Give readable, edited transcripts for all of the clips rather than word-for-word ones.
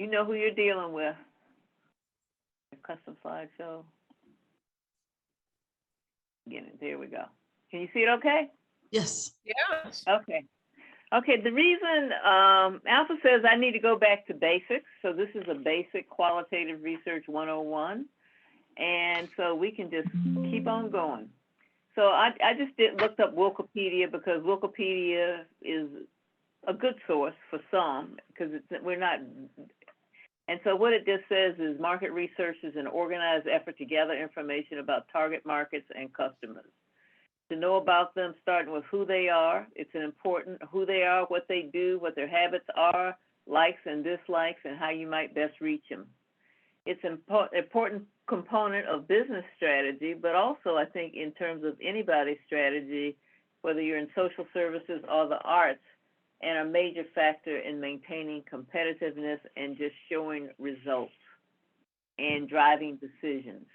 You know who you're dealing with. Custom slideshow. Get it. There we go. Can you see it okay? Yes. Yes. Okay. Okay, the reason Alpha says I need to go back to basics, so this is a basic qualitative research 101, and so we can just keep on going. So I just looked up Wikipedia because Wikipedia is a good source for some because we're not, and so what it just says is market research is an organized effort to gather information about target markets and customers. To know about them, starting with who they are. It's an important who they are, what they do, what their habits are, likes and dislikes, and how you might best reach them. It's an important component of business strategy, but also I think in terms of anybody's strategy, whether you're in social services or the arts, and a major factor in maintaining competitiveness and just showing results and driving decisions.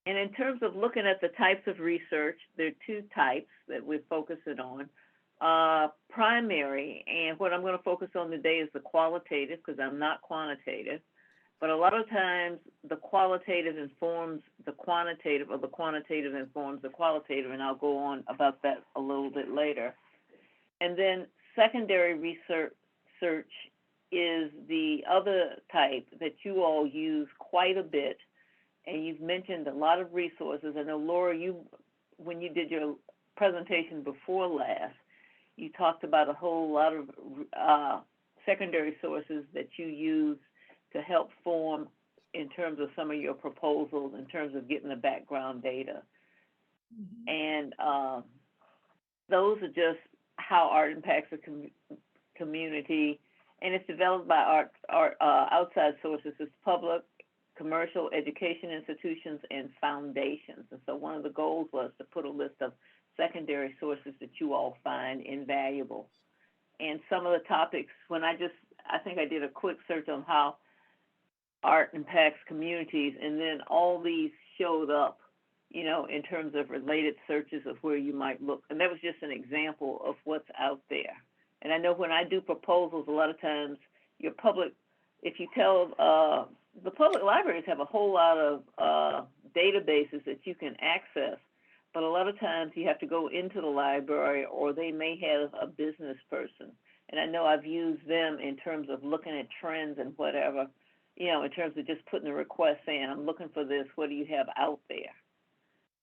And in terms of looking at the types of research, there are two types that we're focusing on. Primary, and what I'm going to focus on today is the qualitative because I'm not quantitative, but a lot of times the qualitative informs the quantitative or the quantitative informs the qualitative, and I'll go on about that a little bit later. And then secondary research is the other type that you all use quite a bit. And you've mentioned a lot of resources. I know, Laura, when you did your presentation before last, you talked about a whole lot of secondary sources that you use to help form in terms of some of your proposals, in terms of getting the background data. Mm-hmm. And those are just how art impacts the community. And it's developed by outside sources. It's public, commercial, education institutions, and foundations. And so one of the goals was to put a list of secondary sources that you all find invaluable. And some of the topics, I think I did a quick search on how art impacts communities, and then all these showed up, in terms of related searches of where you might look. And that was just an example of what's out there. And I know when I do proposals, a lot of times your public, if you tell the public libraries have a whole lot of databases that you can access, but a lot of times you have to go into the library or they may have a business person. And I know I've used them in terms of looking at trends and whatever, in terms of just putting a request saying, I'm looking for this, what do you have out there?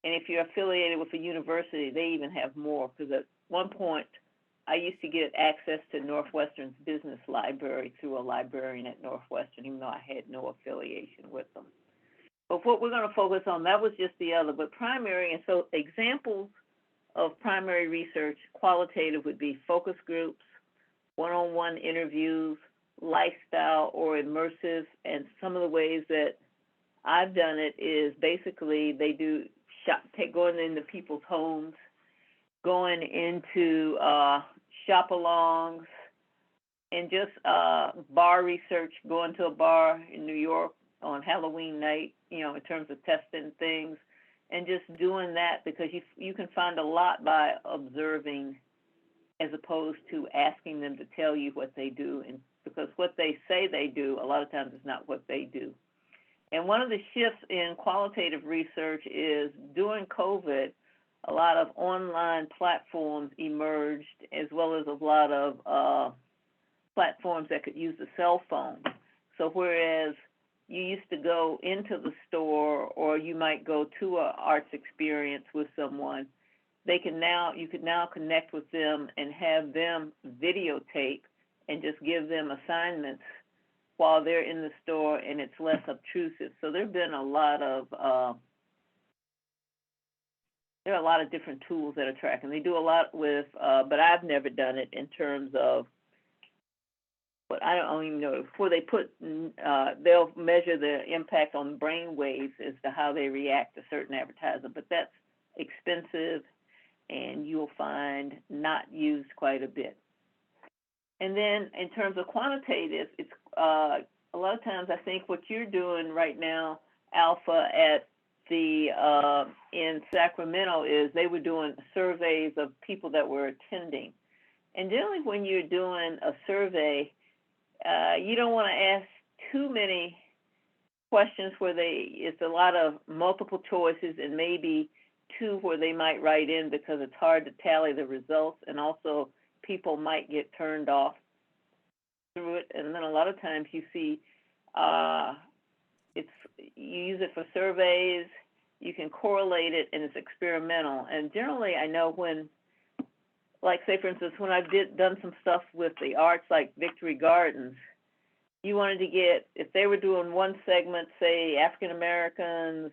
And if you're affiliated with a university, they even have more, because at one point, I used to get access to Northwestern's business library through a librarian at Northwestern, even though I had no affiliation with them. But what we're going to focus on, that was just the other, but primary, and so examples of primary research, qualitative would be focus groups, one-on-one interviews, lifestyle or immersive, and some of the ways that I've done it is basically they do going into people's homes, going into shop-alongs, and just bar research, going to a bar in New York on Halloween night, in terms of testing things, and just doing that because you can find a lot by observing as opposed to asking them to tell you what they do, and because what they say they do, a lot of times is not what they do. And one of the shifts in qualitative research is during COVID, a lot of online platforms emerged, as well as a lot of platforms that could use the cell phone. So whereas you used to go into the store or you might go to an arts experience with someone, you could now connect with them and have them videotape and just give them assignments while they're in the store, and it's less obtrusive. So there have been a lot of there are a lot of different tools that are tracking. They do a lot with, but I've never done it in terms of, but I don't even know, before they put, they'll measure the impact on brain waves as to how they react to certain advertising, but that's expensive and you'll find not used quite a bit. And then in terms of quantitative, it's a lot of times I think what you're doing right now, Alpha, at the in Sacramento is they were doing surveys of people that were attending. And generally when you're doing a survey, you don't want to ask too many questions where it's a lot of multiple choices and maybe two where they might write in because it's hard to tally the results, and also people might get turned off through it. And then a lot of times you see it's you use it for surveys, you can correlate it, and it's experimental. And generally, I know when, like, say for instance, when I've done some stuff with the arts, like Victory Gardens, you wanted to get, if they were doing one segment, say African Americans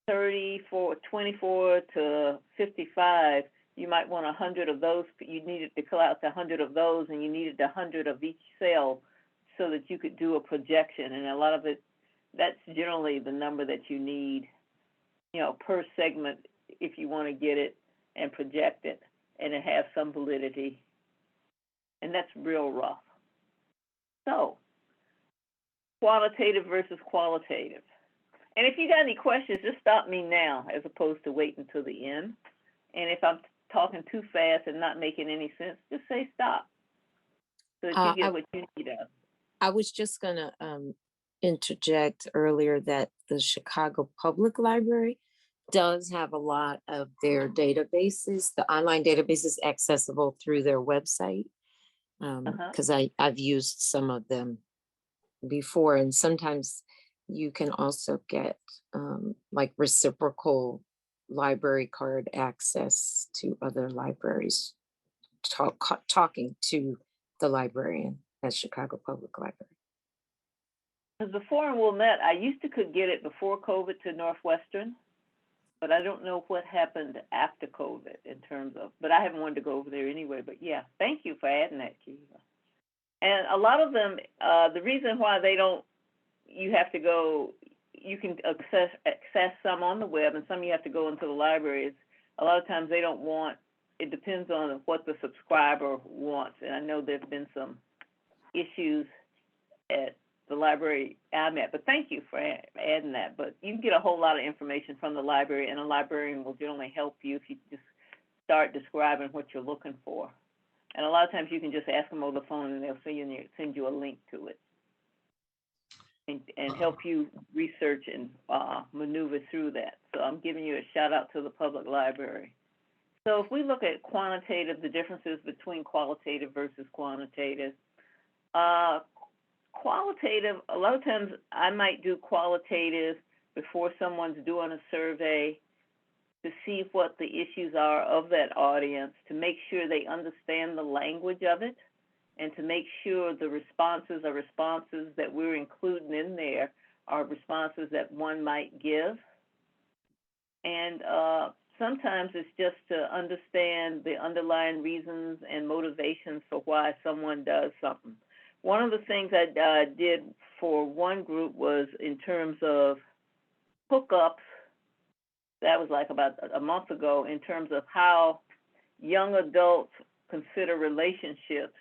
24 to 55, you might want 100 of those. You needed to fill out the 100 of those, and you needed 100 of each cell so that you could do a projection. And a lot of it, that's generally the number that you need, per segment if you want to get it and project it, and it has some validity. And that's real rough. So, quantitative versus qualitative. And if you got any questions, just stop me now as opposed to wait until the end. And if I'm talking too fast and not making any sense, just say stop so that you get what you need out. I was just going to interject earlier that the Chicago Public Library does have a lot of their databases, the online databases, accessible through their website, because I've used some of them before. And sometimes you can also get like reciprocal library card access to other libraries, talking to the librarian at Chicago Public Library. Because before in Wilmette, I used to could get it before COVID to Northwestern, but I don't know what happened after COVID in terms of, but I haven't wanted to go over there anyway. But yeah, thank you for adding that, Kiva. And a lot of them, the reason why they don't, you have to go, you can access some on the web and some you have to go into the libraries. A lot of times they don't want, it depends on what the subscriber wants. And I know there's been some issues at the library I'm at, but thank you for adding that. But you can get a whole lot of information from the library, and a librarian will generally help you if you just start describing what you're looking for. And a lot of times you can just ask them over the phone and they'll send you a link to it and help you research and maneuver through that. So I'm giving you a shout out to the public library. So if we look at quantitative, the differences between qualitative versus quantitative, qualitative, a lot of times I might do qualitative before someone's doing a survey to see what the issues are of that audience, to make sure they understand the language of it, and to make sure the responses are responses that we're including in there are responses that one might give. And sometimes it's just to understand the underlying reasons and motivations for why someone does something. One of the things I did for one group was in terms of hookups. That was like about a month ago, in terms of how young adults consider relationships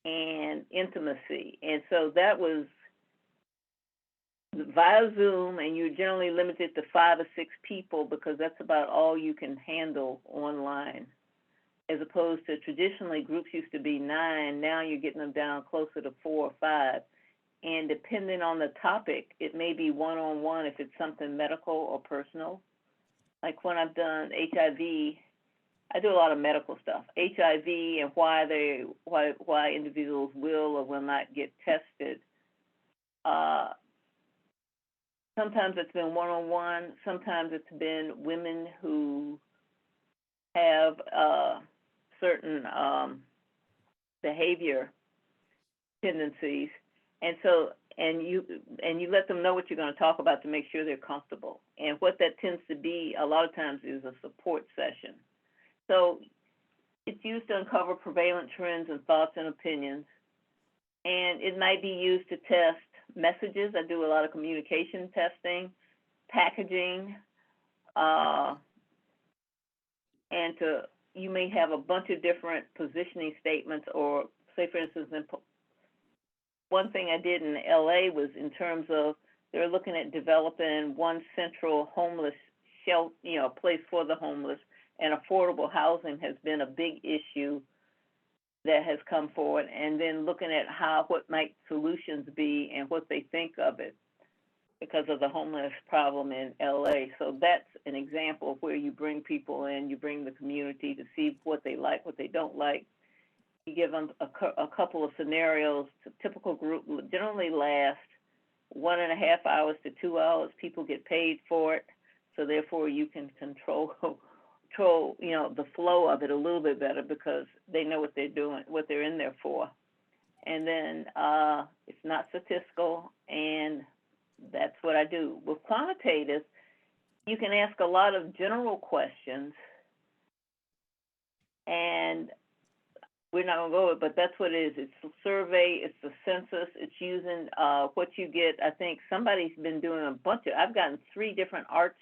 and intimacy. And so that was via Zoom, and you're generally limited to 5 or 6 people because that's about all you can handle online, as opposed to traditionally groups used to be 9. Now you're getting them down closer to 4 or 5. And depending on the topic, it may be one-on-one if it's something medical or personal. Like when I've done HIV, I do a lot of medical stuff. HIV and why individuals will or will not get tested. Sometimes it's been one-on-one. Sometimes it's been women who have certain behavior tendencies, and you let them know what you're going to talk about to make sure they're comfortable. And what that tends to be a lot of times is a support session. So it's used to uncover prevalent trends and thoughts and opinions, and it might be used to test messages. I do a lot of communication testing, packaging, and you may have a bunch of different positioning statements, or say for instance, one thing I did in LA was in terms of they're looking at developing one central homeless shelter, place for the homeless, and affordable housing has been a big issue that has come forward, and then looking at what might solutions be and what they think of it because of the homeless problem in LA. So that's an example of where you bring people in, you bring the community to see what they like, what they don't like. You give them a couple of scenarios. A typical group generally lasts 1.5 hours to 2 hours. People get paid for it, so therefore you can control the flow of it a little bit better because they know what they're doing, what they're in there for. And then it's not statistical, and that's what I do. With quantitative, you can ask a lot of general questions, and we're not going to go with it, but that's what it is. It's the survey, it's the census, it's using what you get. I think somebody's been doing I've gotten 3 different arts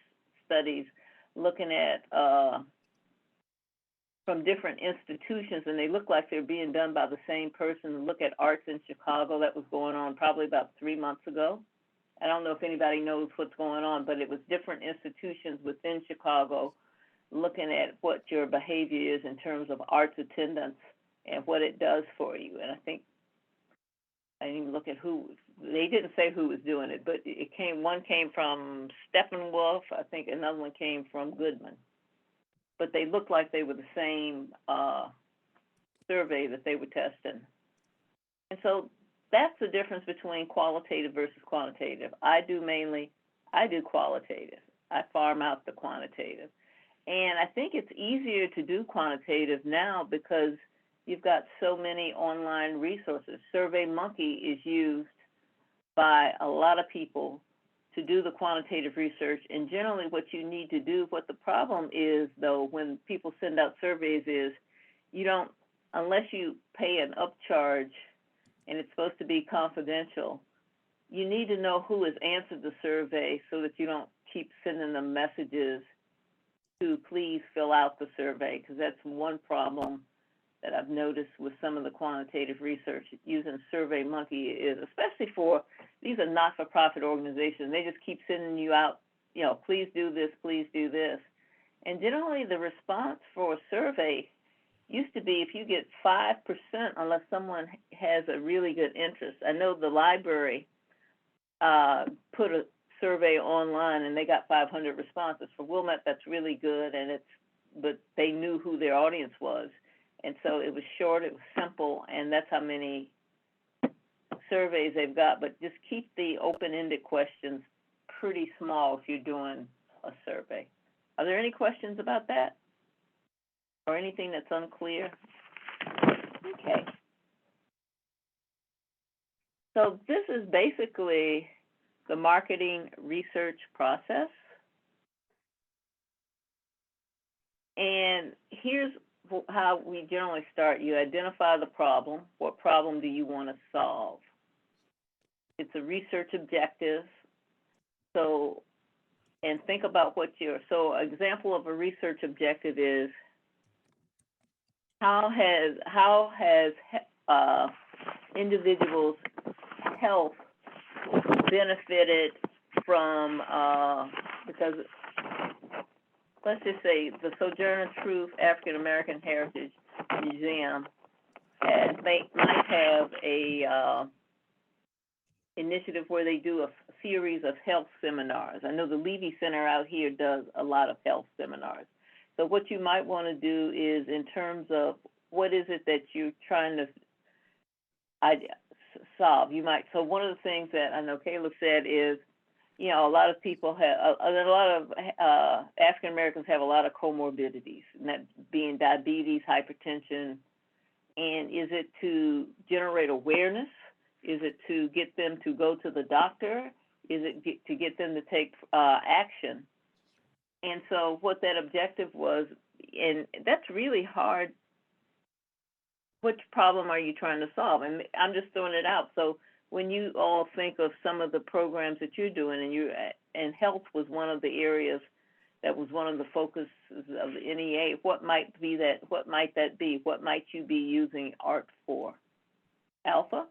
studies looking at from different institutions, and they look like they're being done by the same person. Look at arts in Chicago. That was going on probably about 3 months ago. I don't know if anybody knows what's going on, but it was different institutions within Chicago looking at what your behavior is in terms of arts attendance and what it does for you. And I think I didn't even look at they didn't say who was doing it, but one came from Steppenwolf, I think another one came from Goodman. But they looked like they were the same survey that they were testing. And so that's the difference between qualitative versus quantitative. I do qualitative. I farm out the quantitative. And I think it's easier to do quantitative now because you've got so many online resources. SurveyMonkey is used by a lot of people to do the quantitative research. And generally what you need to do, what the problem is, though, when people send out surveys is unless you pay an upcharge and it's supposed to be confidential, you need to know who has answered the survey so that you don't keep sending them messages to please fill out the survey, because that's one problem that I've noticed with some of the quantitative research using SurveyMonkey is, especially for, these are not-for-profit organizations, they just keep sending you out, please do this, please do this. And generally the response for a survey used to be if you get 5% unless someone has a really good interest. I know the library put a survey online and they got 500 responses. For Wilmette, that's really good, but they knew who their audience was. And so it was short, it was simple, and that's how many surveys they've got. But just keep the open-ended questions pretty small if you're doing a survey. Are there any questions about that? Or anything that's unclear? Okay. So this is basically the marketing research process. And here's how we generally start. You identify the problem. What problem do you want to solve? It's a research objective. So, and think about so an example of a research objective is how has individuals' health benefited from, because let's just say the Serena Troop African American Heritage Museum might have a initiative where they do a series of health seminars. I know the Levy Center out here does a lot of health seminars. So what you might want to do is, in terms of what is it that you're trying to solve, so one of the things that I know Caleb said is, a lot of people African Americans have a lot of comorbidities, and that being diabetes, hypertension. And is it to generate awareness? Is it to get them to go to the doctor? Is it to get them to take action? And so what that objective was, and that's really hard. Which problem are you trying to solve? And I'm just throwing it out. So when you all think of some of the programs that you're doing, and health was one of the areas that was one of the focuses of the NEA, what might that be? What might you be using art for? Alpha?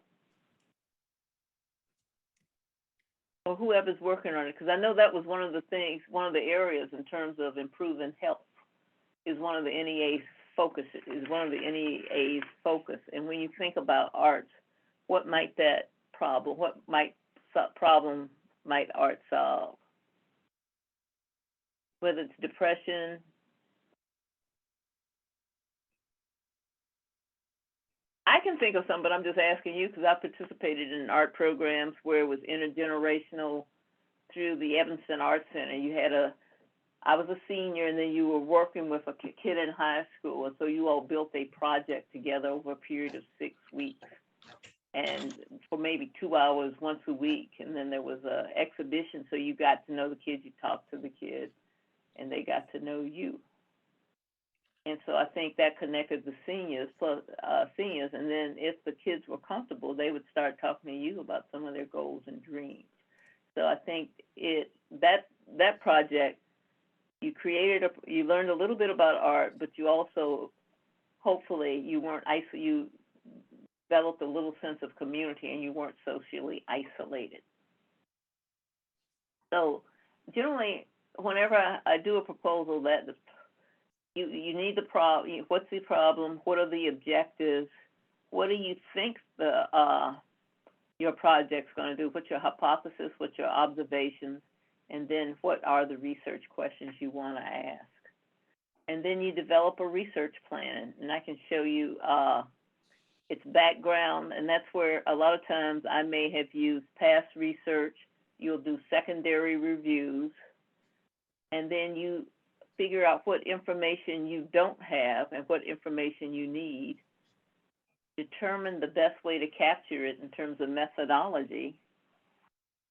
Or whoever's working on it, because I know that was one of the areas in terms of improving health is one of the NEA focus, is one of the NEA's focus. And when you think about arts, what might that problem, problem might art solve? Whether it's depression, I can think of some, but I'm just asking you because I participated in art programs where it was intergenerational through the Evanston Art Center. I was a senior, and then you were working with a kid in high school, and so you all built a project together over a period of 6 weeks, and for maybe 2 hours once a week. And then there was an exhibition, so you got to know the kids, you talked to the kids, and they got to know you. And so I think that connected the seniors, and then if the kids were comfortable, they would start talking to you about some of their goals and dreams. So I think that project, you learned a little bit about art, but you also, hopefully, you developed a little sense of community, and you weren't socially isolated. So generally, whenever I do a proposal, that you need the problem. What's the problem? What are the objectives? What do you think your project's going to do? What's your hypothesis? What's your observations? And then what are the research questions you want to ask? And then you develop a research plan, and I can show you its background, and that's where a lot of times I may have used past research. You'll do secondary reviews, and then you figure out what information you don't have and what information you need, determine the best way to capture it in terms of methodology.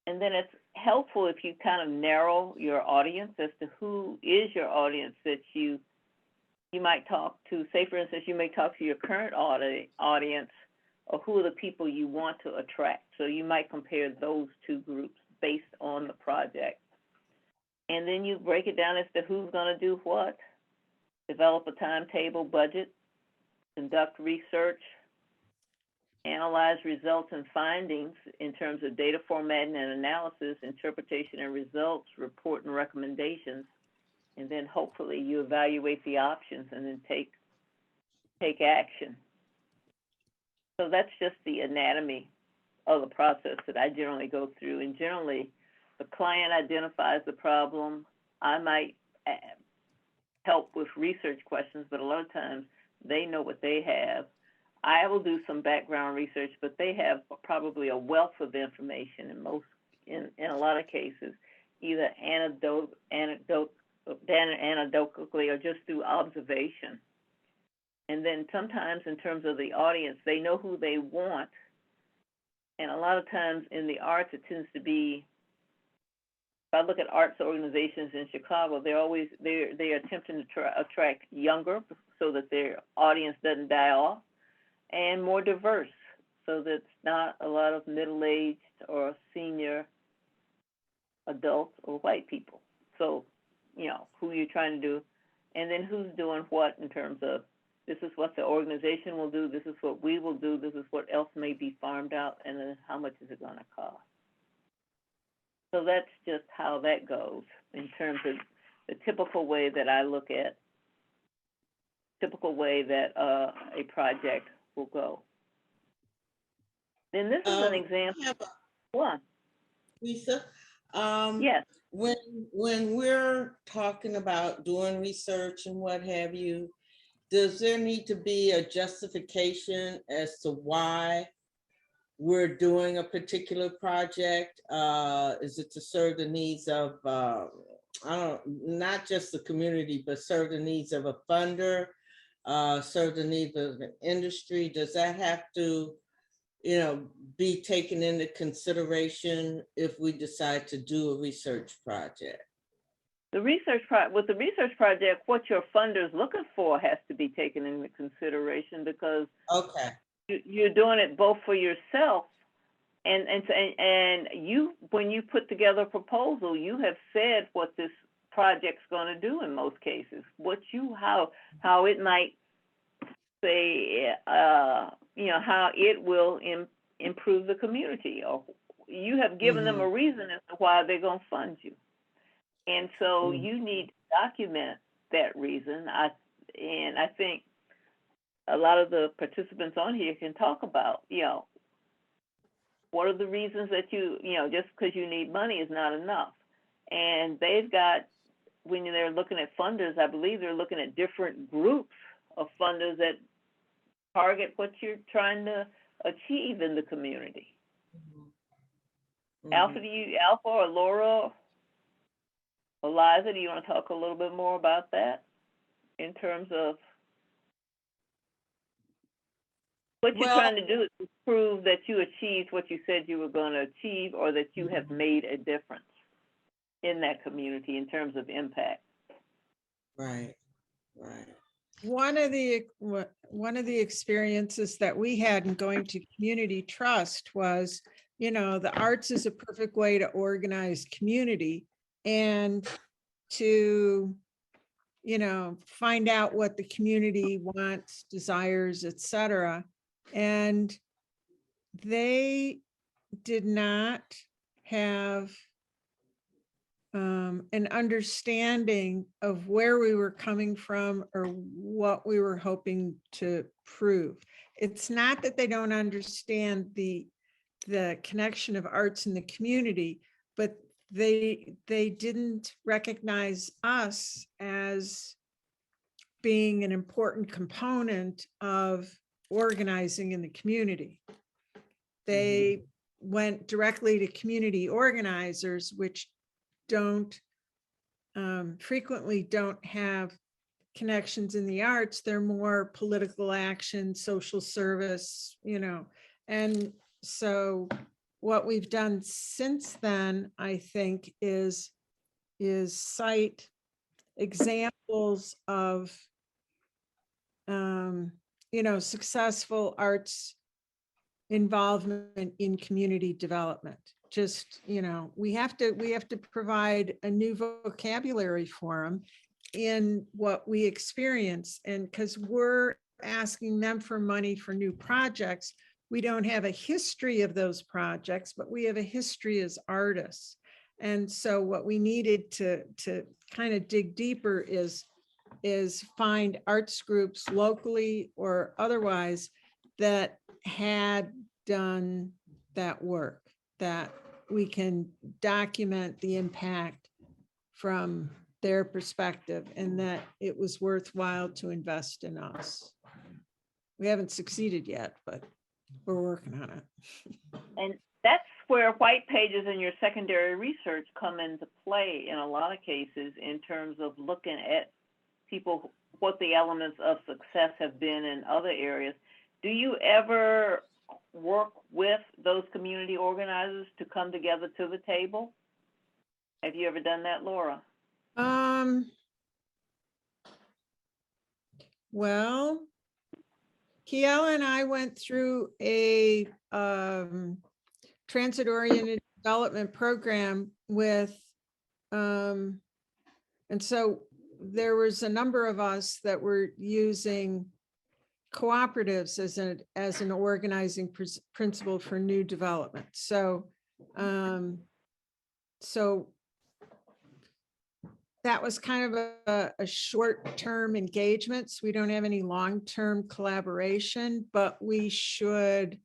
And then it's helpful if you kind of narrow your audience as to who is your audience that you might talk to. Say, for instance, you may talk to your current audience, or who are the people you want to attract. So you might compare those two groups based on the project. And then you break it down as to who's going to do what, develop a timetable, budget, conduct research, analyze results and findings in terms of data formatting and analysis, interpretation and results, report and recommendations, and then hopefully you evaluate the options and then take action. So that's just the anatomy of the process that I generally go through. And generally, the client identifies the problem. I might help with research questions, but a lot of times they know what they have. I will do some background research, but they have probably a wealth of information in a lot of cases, either anecdotally or just through observation. And then sometimes in terms of the audience, they know who they want. And a lot of times in the arts, it tends to be, if I look at arts organizations in Chicago, they're attempting to attract younger so that their audience doesn't die off, and more diverse, so that it's not a lot of middle-aged or senior adults or white people. So, who you're trying to do, and then who's doing what in terms of, this is what the organization will do, this is what we will do, this is what else may be farmed out, and then how much is it going to cost. So that's just how that goes in terms of the typical way that I look at, typical way that a project will go. Then this is an example. One. Lisa, yes. When we're talking about doing research and what have you, does there need to be a justification as to why we're doing a particular project? Is it to serve the needs of, not just the community, but serve the needs of a funder, serve the needs of an industry? Does that have to, be taken into consideration if we decide to do a research project? With the research project, what your funder's looking for has to be taken into consideration, because you're doing it both for yourself and you, when you put together a proposal, you have said what this project's going to do in most cases. How it might say, how it will improve the community, or you have given them a reason as to why they're going to fund you. And so you need to document that reason. I think a lot of the participants on here can talk about, what are the reasons that just because you need money is not enough. And they've got, when they're looking at funders, I believe they're looking at different groups of funders that target what you're trying to achieve in the community. Mhm. Alpha or Laura, Eliza, do you want to talk a little bit more about that in terms of what you're Well, trying to do is to prove that you achieved what you said you were going to achieve, or that you have made a difference in that community in terms of impact. right, right. One of the experiences that we had in going to community trust was, the arts is a perfect way to organize community and to, find out what the community wants, desires, etc. And they did not have an understanding of where we were coming from or what we were hoping to prove. It's not that they don't understand the connection of arts in the community, but they didn't recognize us as being an important component of organizing in the community. They went directly to community organizers, which frequently don't have connections in the arts. They're more political action, social service, and so what we've done since then, I think, is cite examples of successful arts involvement in community development. Just, we have to provide a new vocabulary for them in what we experience. And because we're asking them for money for new projects, we don't have a history of those projects, but we have a history as artists. And so what we needed to kind of dig deeper is find arts groups locally or otherwise that had done that work, that we can document the impact from their perspective and that it was worthwhile to invest in us. We haven't succeeded yet, but we're working on it. And that's where white pages and your secondary research come into play in a lot of cases in terms of looking at people, what the elements of success have been in other areas. Do you ever work with those community organizers to come together to the table? Have you ever done that, Laura? Well, Kiela and I went through a transit-oriented development program with, and so there was a number of us that were using cooperatives as an organizing principle for new development. So, so that was kind of a short-term engagement. So we don't have any long-term collaboration, but we should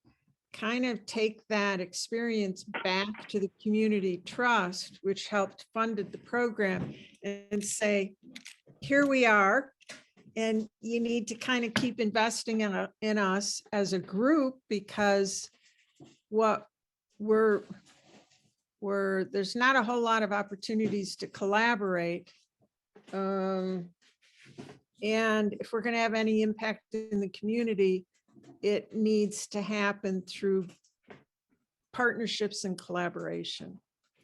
kind of take that experience back to the community trust, which helped funded the program, and say, here we are, and you need to kind of keep investing in us as a group, because what there's not a whole lot of opportunities to collaborate. And if we're going to have any impact in the community, it needs to happen through partnerships and collaboration.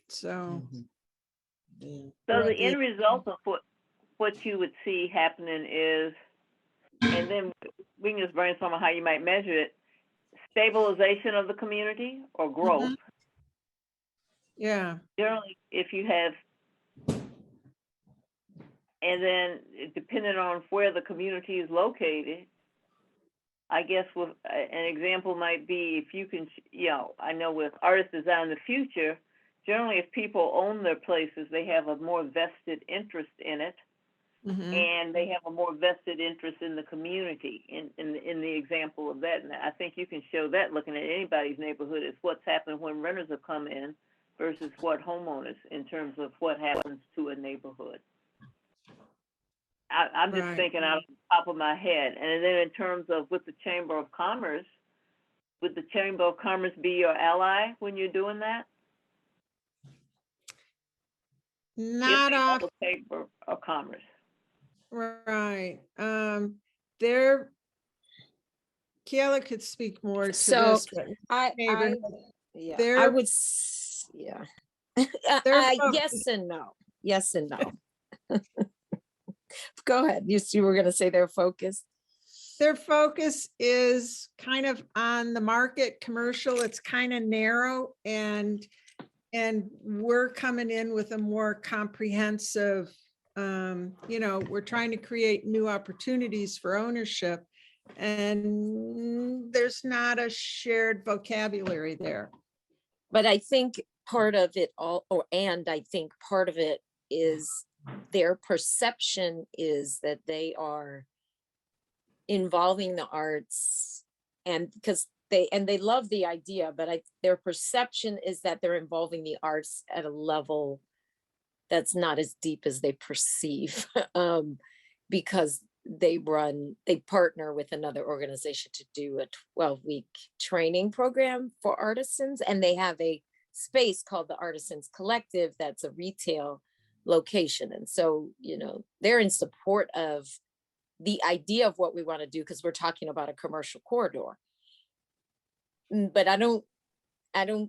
So, So the end result of what you would see happening is, and then we can just brainstorm on how you might measure it, stabilization of the community or growth. yeah. Generally, if you have, and then depending on where the community is located, I guess with an example might be if you can, I know with Artist Design the Future, generally if people own their places, they have a more vested interest in it. Mhm. and they have a more vested interest in the community in the example of that. And I think you can show that looking at anybody's neighborhood is what's happened when renters have come in versus what homeowners in terms of what happens to a neighborhood. I'm just Right. thinking out of the top of my head. And then in terms of with the Chamber of Commerce, would the Chamber of Commerce be your ally when you're doing that? Not off, The Chamber of Commerce. right. There, Kiela could speak more to So this, but I, neighborhood, yeah, I they're, would, yeah. they're Yes and no, yes and no. Go ahead. You were gonna say they're focused. their focus is kind of on the market commercial. It's kind of narrow, and we're coming in with a more comprehensive, we're trying to create new opportunities for ownership, and there's not a shared vocabulary there. But I think part of it I think part of it is their perception is that they are involving the arts, and because they love the idea, but their perception is that they're involving the arts at a level that's not as deep as they perceive, because they partner with another organization to do a 12-week training program for artisans, and they have a space called the Artisans Collective that's a retail location. And so, they're in support of the idea of what we want to do because we're talking about a commercial corridor. But I don't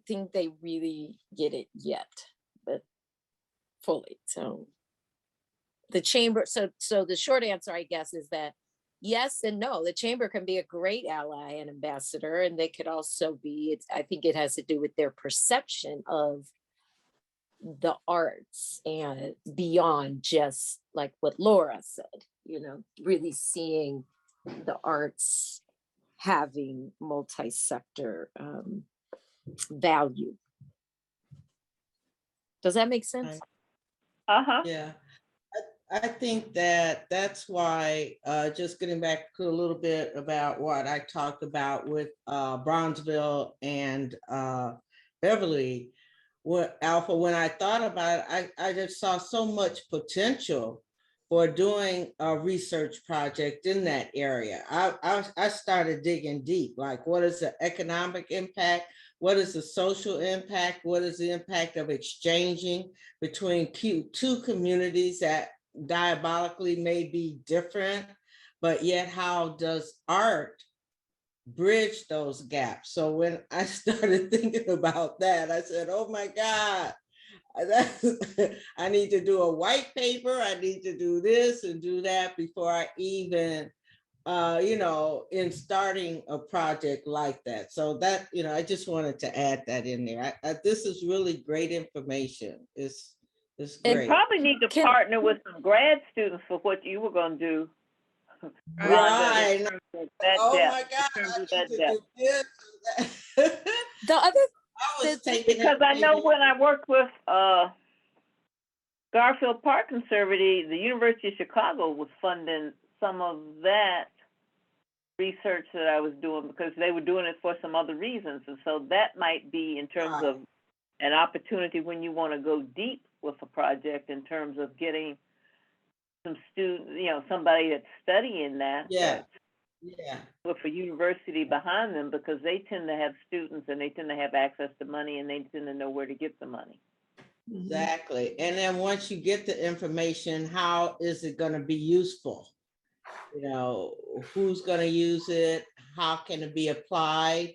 think they really get it yet, but fully. So the chamber, so the short answer, I guess, is that yes and no. The chamber can be a great ally and ambassador, and they could also be, I think it has to do with their perception of the arts and beyond just like what Laura said, really seeing the arts having multi-sector value. Does that make sense? Uh-huh. Yeah, I think that's why, just getting back to a little bit about what I talked about with Bronzeville and Beverly, Alpha, when I thought about it, I just saw so much potential for doing a research project in that area. I started digging deep, like what is the economic impact? What is the social impact? What is the impact of exchanging between two communities that diabolically may be different, but yet how does art bridge those gaps? So when I started thinking about that, I said, oh my God, I need to do a white paper. I need to do this and do that before I even, in starting a project like that. So that, I just wanted to add that in there. This is really great information. It's You great. probably need to partner with some grad students for what you were going to do. Right. Oh my God. The other, because I know when I worked with Garfield Park Conservancy, the University of Chicago was funding some of that research that I was doing because they were doing it for some other reasons. And so that might be in terms of an opportunity when you want to go deep with a project in terms of getting some students, somebody that's studying that. Yeah. With a university behind them, because they tend to have students and they tend to have access to money and they tend to know where to get the money. Exactly. And then once you get the information, how is it going to be useful? Who's going to use it? How can it be applied?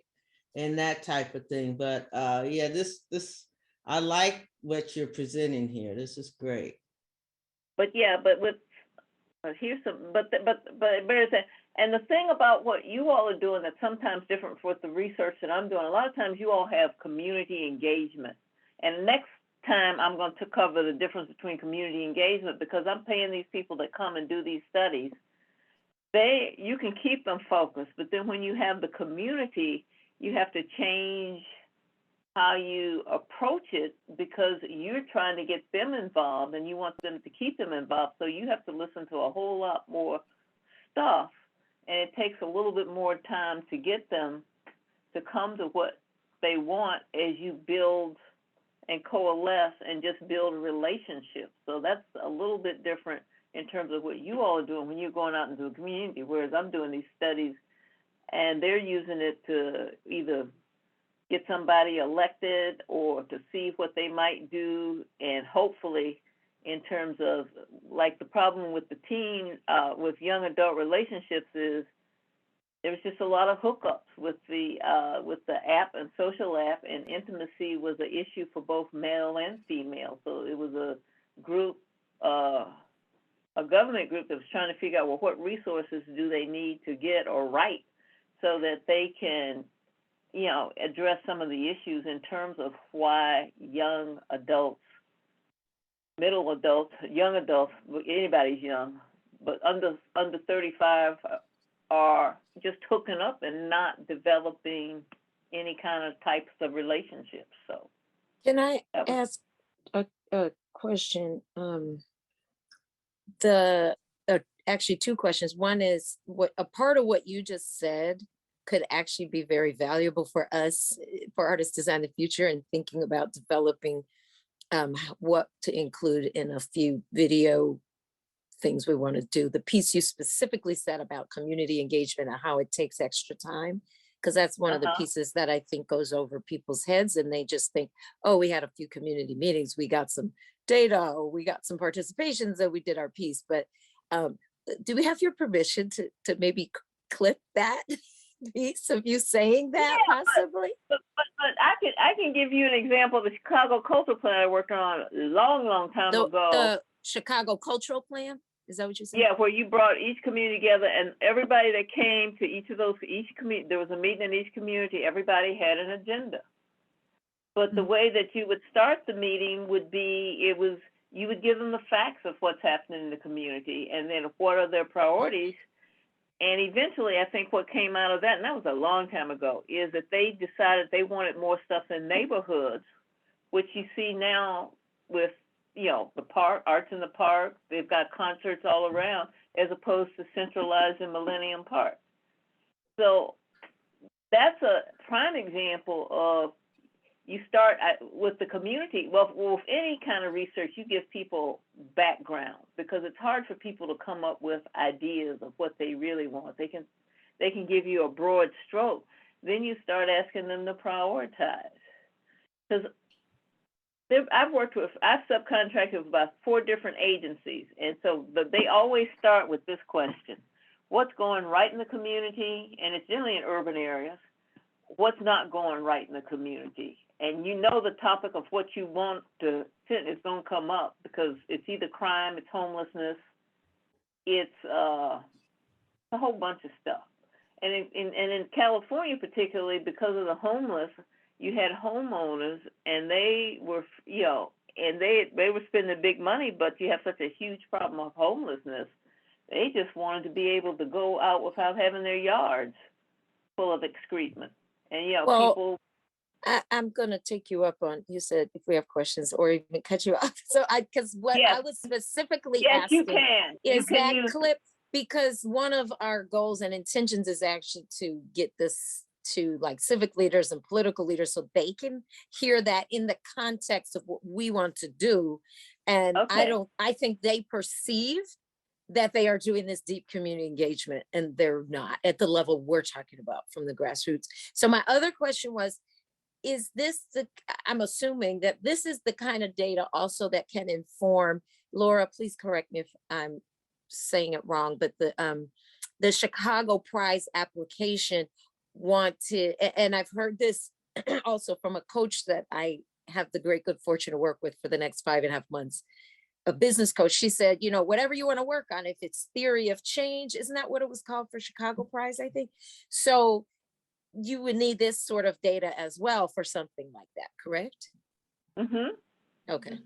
And that type of thing. But yeah, this I like what you're presenting here. This is great. But yeah, but with here's some, but and the thing about what you all are doing that's sometimes different with the research that I'm doing, a lot of times you all have community engagement. And next time I'm going to cover the difference between community engagement, because I'm paying these people that come and do these studies. You can keep them focused, but then when you have the community, you have to change how you approach it, because you're trying to get them involved and you want them to keep them involved. So you have to listen to a whole lot more stuff, and it takes a little bit more time to get them to come to what they want as you build and coalesce and just build relationships. So that's a little bit different in terms of what you all are doing when you're going out into the community, whereas I'm doing these studies and they're using it to either get somebody elected or to see what they might do. And hopefully, in terms of, like, the problem with the teen, with young adult relationships is there was just a lot of hookups with the app and social app, and intimacy was an issue for both male and female. So it was a group, a government group that was trying to figure out, well, what resources do they need to get or write so that they can, you know, address some of the issues in terms of why young adults, middle adults, young adults, anybody's young, but under 35 are just hooking up and not developing any kind of types of relationships. So, Can I ask a question? Actually, two questions. One is, what a part of what you just said could actually be very valuable for us, for Artist Design the Future, and thinking about developing what to include in a few video things we want to do. The piece you specifically said about community engagement and how it takes extra time, because that's one of the pieces that I think goes over people's heads, and they just think, oh, we had a few community meetings, we got some data, or we got some participations, and we did our piece. But do we have your permission to maybe clip that piece of you saying that, possibly? But I can give you an example of the Chicago Cultural Plan I worked on a long time ago. The Chicago Cultural Plan? Is that what you said? Yeah, where you brought each community together, and everybody that came to each community, there was a meeting in each community, everybody had an agenda. But the way that you would start the meeting would be, you would give them the facts of what's happening in the community, and then what are their priorities. And eventually, I think what came out of that, and that was a long time ago, is that they decided they wanted more stuff in neighborhoods, which you see now with, you know, the park, arts in the park. They've got concerts all around, as opposed to centralized in Millennium Park. So that's a prime example of, you start with the community. Well, with any kind of research, you give people background, because it's hard for people to come up with ideas of what they really want. They can give you a broad stroke. Then you start asking them to prioritize. Because I've subcontracted with about 4 different agencies, and so they always start with this question: what's going right in the community? And it's generally in urban areas. What's not going right in the community? And you know the topic of what you want to fit is going to come up, because it's either crime, it's homelessness, it's a whole bunch of stuff. And in California particularly, because of the homeless, you had homeowners, and they were, you know, and they were spending big money, but you have such a huge problem of homelessness. They just wanted to be able to go out without having their yards full of excrement. And, you know, people. I'm going to take you up on, you said if we have questions, or even cut you off. So I was specifically asking, you can. Is that clip, because one of our goals and intentions is actually to get this to, like, civic leaders and political leaders, so they can hear that in the context of what we want to do. And I think they perceive that they are doing this deep community engagement, and they're not at the level we're talking about from the grassroots. So my other question was, is this I'm assuming that this is the kind of data also that can inform, Laura, please correct me if I'm saying it wrong, but the Chicago Prize application and I've heard this also from a coach that I have the great good fortune to work with for the next 5.5 months, a business coach. She said, you know, whatever you want to work on, if it's theory of change, isn't that what it was called for Chicago Prize, I think? So you would need this sort of data as well for something like that, correct? Okay.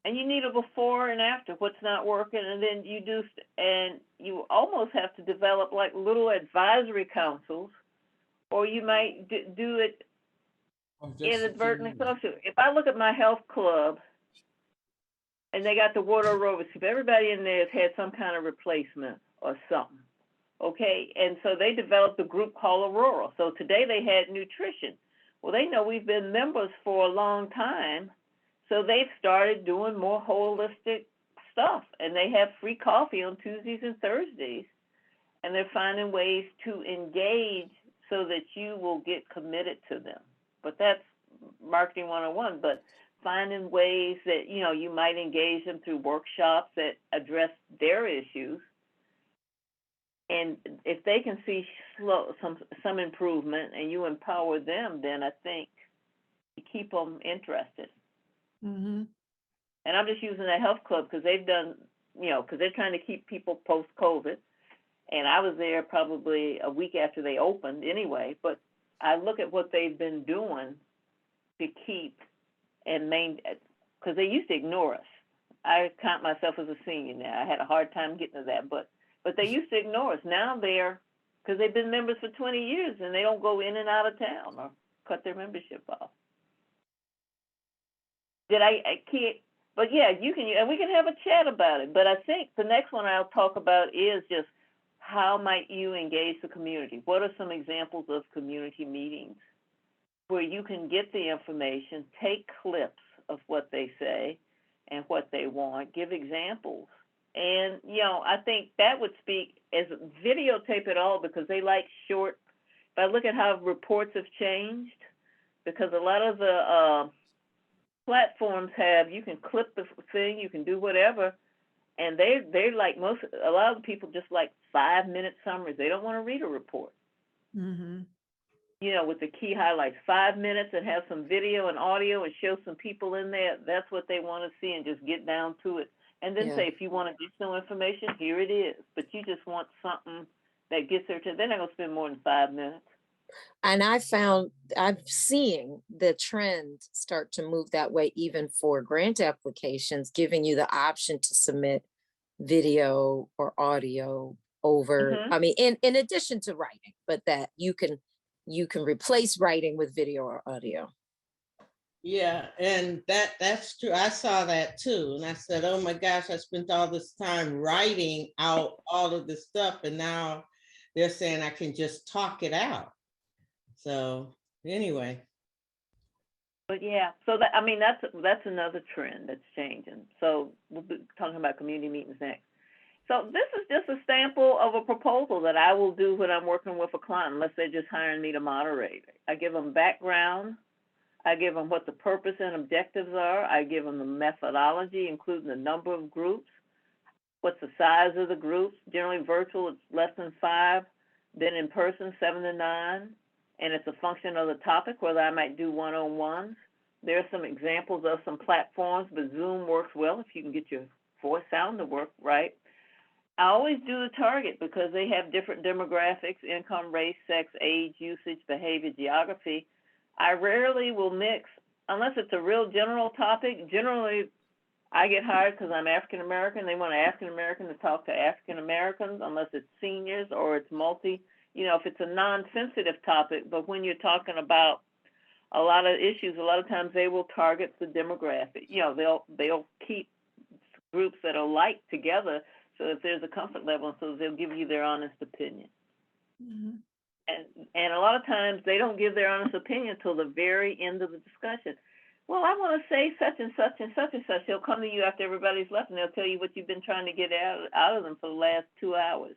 And you need a before and after, what's not working, and then you almost have to develop like little advisory councils, or you might do it Or just a few inadvertently minutes. social. If I look at my health club and they got the water aerobics, if everybody in there has had some kind of replacement or something, okay? And so they developed a group called Aurora. So today they had nutrition. Well, they know we've been members for a long time, so they've started doing more holistic stuff, and they have free coffee on Tuesdays and Thursdays, and they're finding ways to engage so that you will get committed to them. But that's marketing 101, but finding ways that, you know, you might engage them through workshops that address their issues. And if they can see some improvement and you empower them, then I think you keep them interested. Mm-hmm. And I'm just using that health club because they've done, you know, because they're trying to keep people post-COVID. And I was there probably a week after they opened anyway, but I look at what they've been doing to keep and maintain, because they used to ignore us. I count myself as a senior now. I had a hard time getting to that, but they used to ignore us. Now they're, because they've been members for 20 years and they don't go in and out of town or cut their membership off. I can't, but yeah, you can, and we can have a chat about it. But I think the next one I'll talk about is just how might you engage the community? What are some examples of community meetings where you can get the information, take clips of what they say and what they want, give examples. And, you know, I think that would speak as videotape it all because they like short. If I look at how reports have changed, because a lot of the platforms have, you can clip the thing, you can do whatever, and they're like a lot of the people just like 5-minute summaries. They don't want to read a report. Mm-hmm. You know, with the key highlights, 5 minutes and have some video and audio and show some people in there. That's what they want to see and just get down to it. And then say, if you want additional information, here it is. But you just want something that gets their attention. They're not going to spend more than 5 minutes. And I'm seeing the trend start to move that way, even for grant applications, giving you the option to submit video or audio over, I mean, in addition to writing, but that you can replace writing with video or audio. Yeah, and that's true. I saw that too. And I said, oh my gosh, I spent all this time writing out all of this stuff. And now they're saying I can just talk it out. So anyway. But yeah, so that, I mean, that's another trend that's changing. So we'll be talking about community meetings next. So this is just a sample of a proposal that I will do when I'm working with a client, unless they're just hiring me to moderate. I give them background. I give them what the purpose and objectives are. I give them the methodology, including the number of groups, what's the size of the groups. Generally virtual, it's less than 5. Then in person, 7 to 9. And it's a function of the topic, whether I might do one-on-ones. There are some examples of some platforms, but Zoom works well if you can get your voice sound to work right. I always do the target because they have different demographics, income, race, sex, age, usage, behavior, geography. I rarely will mix, unless it's a real general topic. Generally, I get hired because I'm African American. They want an African American to talk to African Americans, unless it's seniors or it's you know, if it's a non-sensitive topic. But when you're talking about a lot of issues, a lot of times they will target the demographic. You know, they'll keep groups that are like together so that there's a comfort level, so they'll give you their honest opinion. Mm-hmm. And a lot of times they don't give their honest opinion until the very end of the discussion. Well, I want to say such and such and such and such. They'll come to you after everybody's left, and they'll tell you what you've been trying to get out of them for the last 2 hours.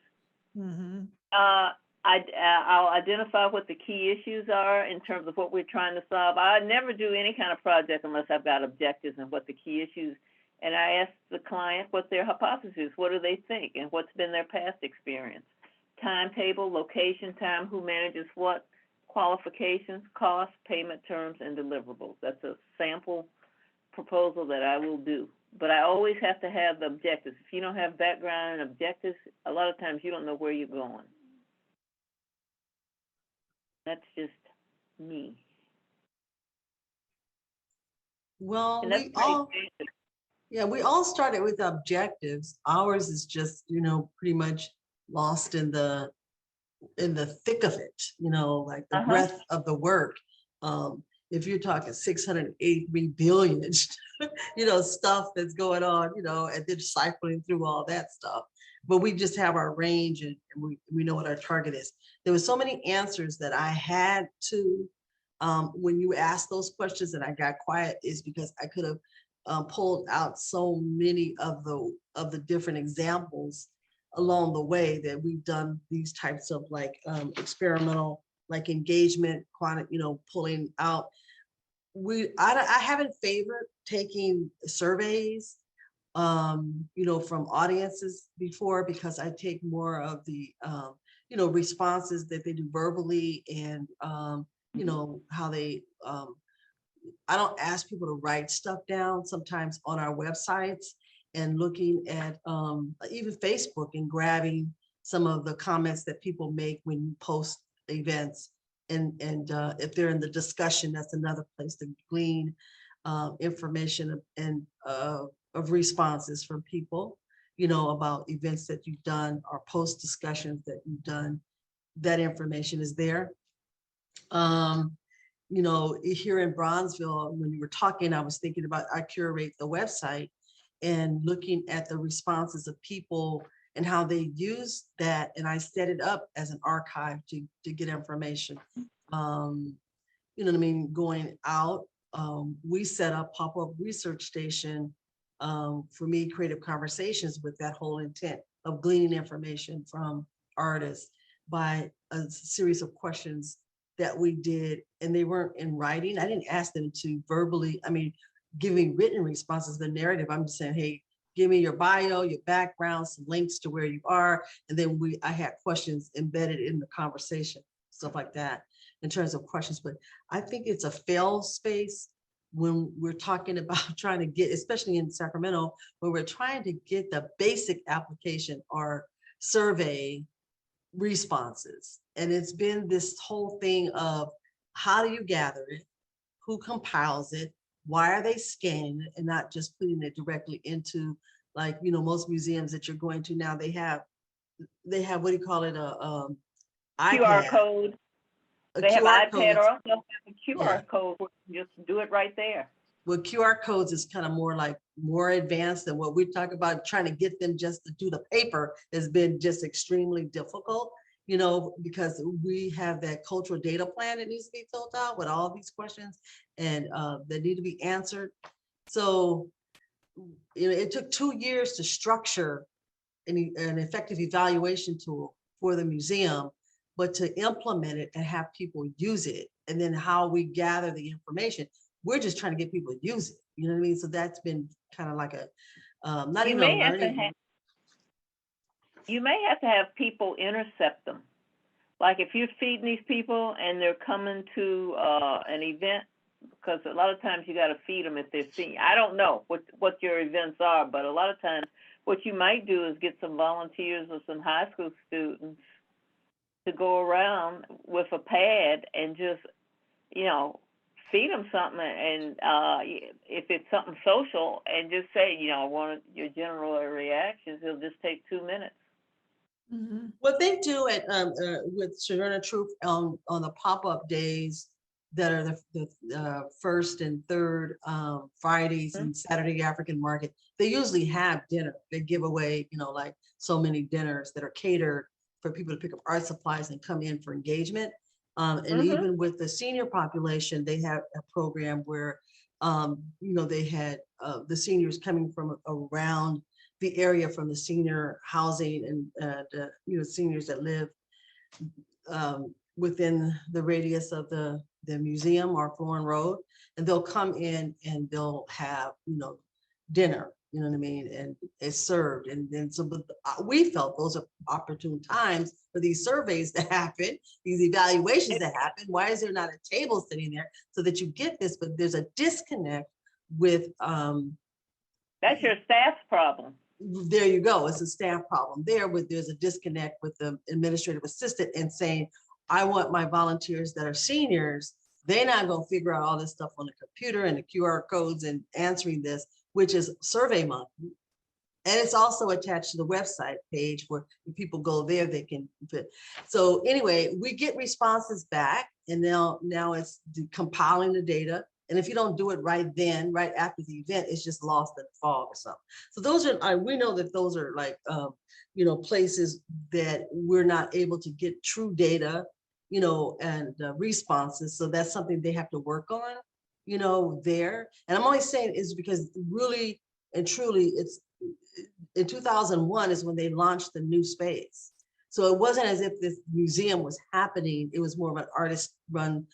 Mm-hmm. I'll identify what the key issues are in terms of what we're trying to solve. I never do any kind of project unless I've got objectives and what the key issues. And I ask the client what their hypothesis, what do they think, and what's been their past experience. Timetable, location, time, who manages what, qualifications, costs, payment terms, and deliverables. That's a sample proposal that I will do. But I always have to have the objectives. If you don't have background and objectives, a lot of times you don't know where you're going. That's just me. Well, And that's we all started with objectives. Ours is just, pretty much lost in the thick of it, like the breadth of the work. if you're talking 683 billion, you know, stuff that's going on, you know, and then cycling through all that stuff. But we just have our range, and we know what our target is. There were so many answers that I had to, when you asked those questions and I got quiet, is because I could have pulled out so many of the different examples along the way that we've done these types of like experimental, like engagement, you know, pulling out. I haven't favored taking surveys, you know, from audiences before, because I take more of the, you know, responses that they do verbally, and, you know, how they, I don't ask people to write stuff down sometimes on our websites, and looking at even Facebook and grabbing some of the comments that people make when you post events. And if they're in the discussion, that's another place to glean information and of responses from people, you know, about events that you've done or post discussions that you've done. That information is there. You know, here in Bronzeville, when you were talking, I was thinking about, I curate the website and looking at the responses of people and how they use that. And I set it up as an archive to get information. You know what I mean? Going out, we set up pop-up research station for me, creative conversations, with that whole intent of gleaning information from artists by a series of questions that we did, and they weren't in writing. I didn't ask them to verbally, I mean, give me written responses, the narrative. I'm just saying, hey, give me your bio, your background, some links to where you are. And then I had questions embedded in the conversation, stuff like that, in terms of questions. But I think it's a fail space when we're talking about trying to get, especially in Sacramento, where we're trying to get the basic application or survey responses. And it's been this whole thing of, how do you gather it? Who compiles it? Why are they scanning it and not just putting it directly into, like, you know, most museums that you're going to now, they have, what do you call it? A QR iPad, code. a They have QR iPad, code. or also have a QR Yeah. code where you just do it right there. Well, QR codes is kind of more advanced than what we talk about. Trying to get them just to do the paper has been just extremely difficult, you know, because we have that cultural data plan that needs to be filled out with all these questions and that need to be answered. So, you know, it took 2 years to structure an effective evaluation tool for the museum, but to implement it and have people use it, and then how we gather the information, we're just trying to get people to use it. You know what I mean? So that's been kind of like a, not You even a may have to learning. have, you may have to have people intercept them. Like if you're feeding these people and they're coming to an event, because a lot of times you got to feed them if they're seeing. I don't know what your events are, but a lot of times what you might do is get some volunteers or some high school students to go around with a pad and just, you know, feed them something, and if it's something social, and just say, you know, I want your general reactions. It'll just take 2 minutes. Mm-hmm. What they do at with Serena Troop on the pop-up days that are the first and third Fridays and Saturday African market, they usually have dinner. They give away, you know, like so many dinners that are catered for people to pick up art supplies and come in for engagement. And even with the senior population, they have a program where, you know, they had the seniors coming from around the area, from the senior housing and you know, seniors that live within the radius of the museum or Florin Road, and they'll come in and they'll have, you know, dinner, you know what I mean, and it's served. And then so, but we felt those are opportune times for these surveys to happen, these evaluations to happen. Why is there not a table sitting there so that you get this? But there's a disconnect with That's your staff's problem. there you go. It's a staff problem there, with there's a disconnect with the administrative assistant and saying, I want my volunteers that are seniors, they're not going to figure out all this stuff on the computer and the QR codes and answering this, which is Survey Monkey. And it's also attached to the website page where if people go there, they can fit. So anyway, we get responses back and now it's compiling the data. And if you don't do it right then, right after the event, it's just lost in the fog or something. So those are, we know that those are like, places that we're not able to get true data, and responses. So that's something they have to work on, there. And I'm only saying is because really and truly, it's in 2001 is when they launched the new space. So it wasn't as if this museum was happening. It was more of an artist run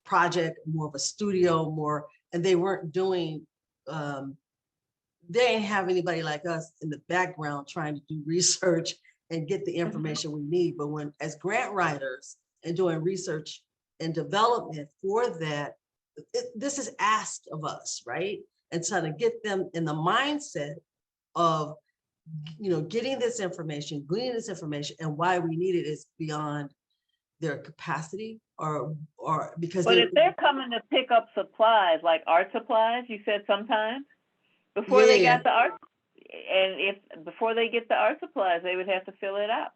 project, more of a studio, and they weren't doing, they didn't have anybody like us in the background trying to do research and get the information we need. But when, as grant writers and doing research and development for that, this is asked of us, right? And trying to get them in the mindset of, getting this information, gleaning this information, and why we need it is beyond their capacity or because. But if they're coming to pick up supplies, like art supplies, you said sometimes, before they got the art, and before they get the art supplies, they would have to fill it out.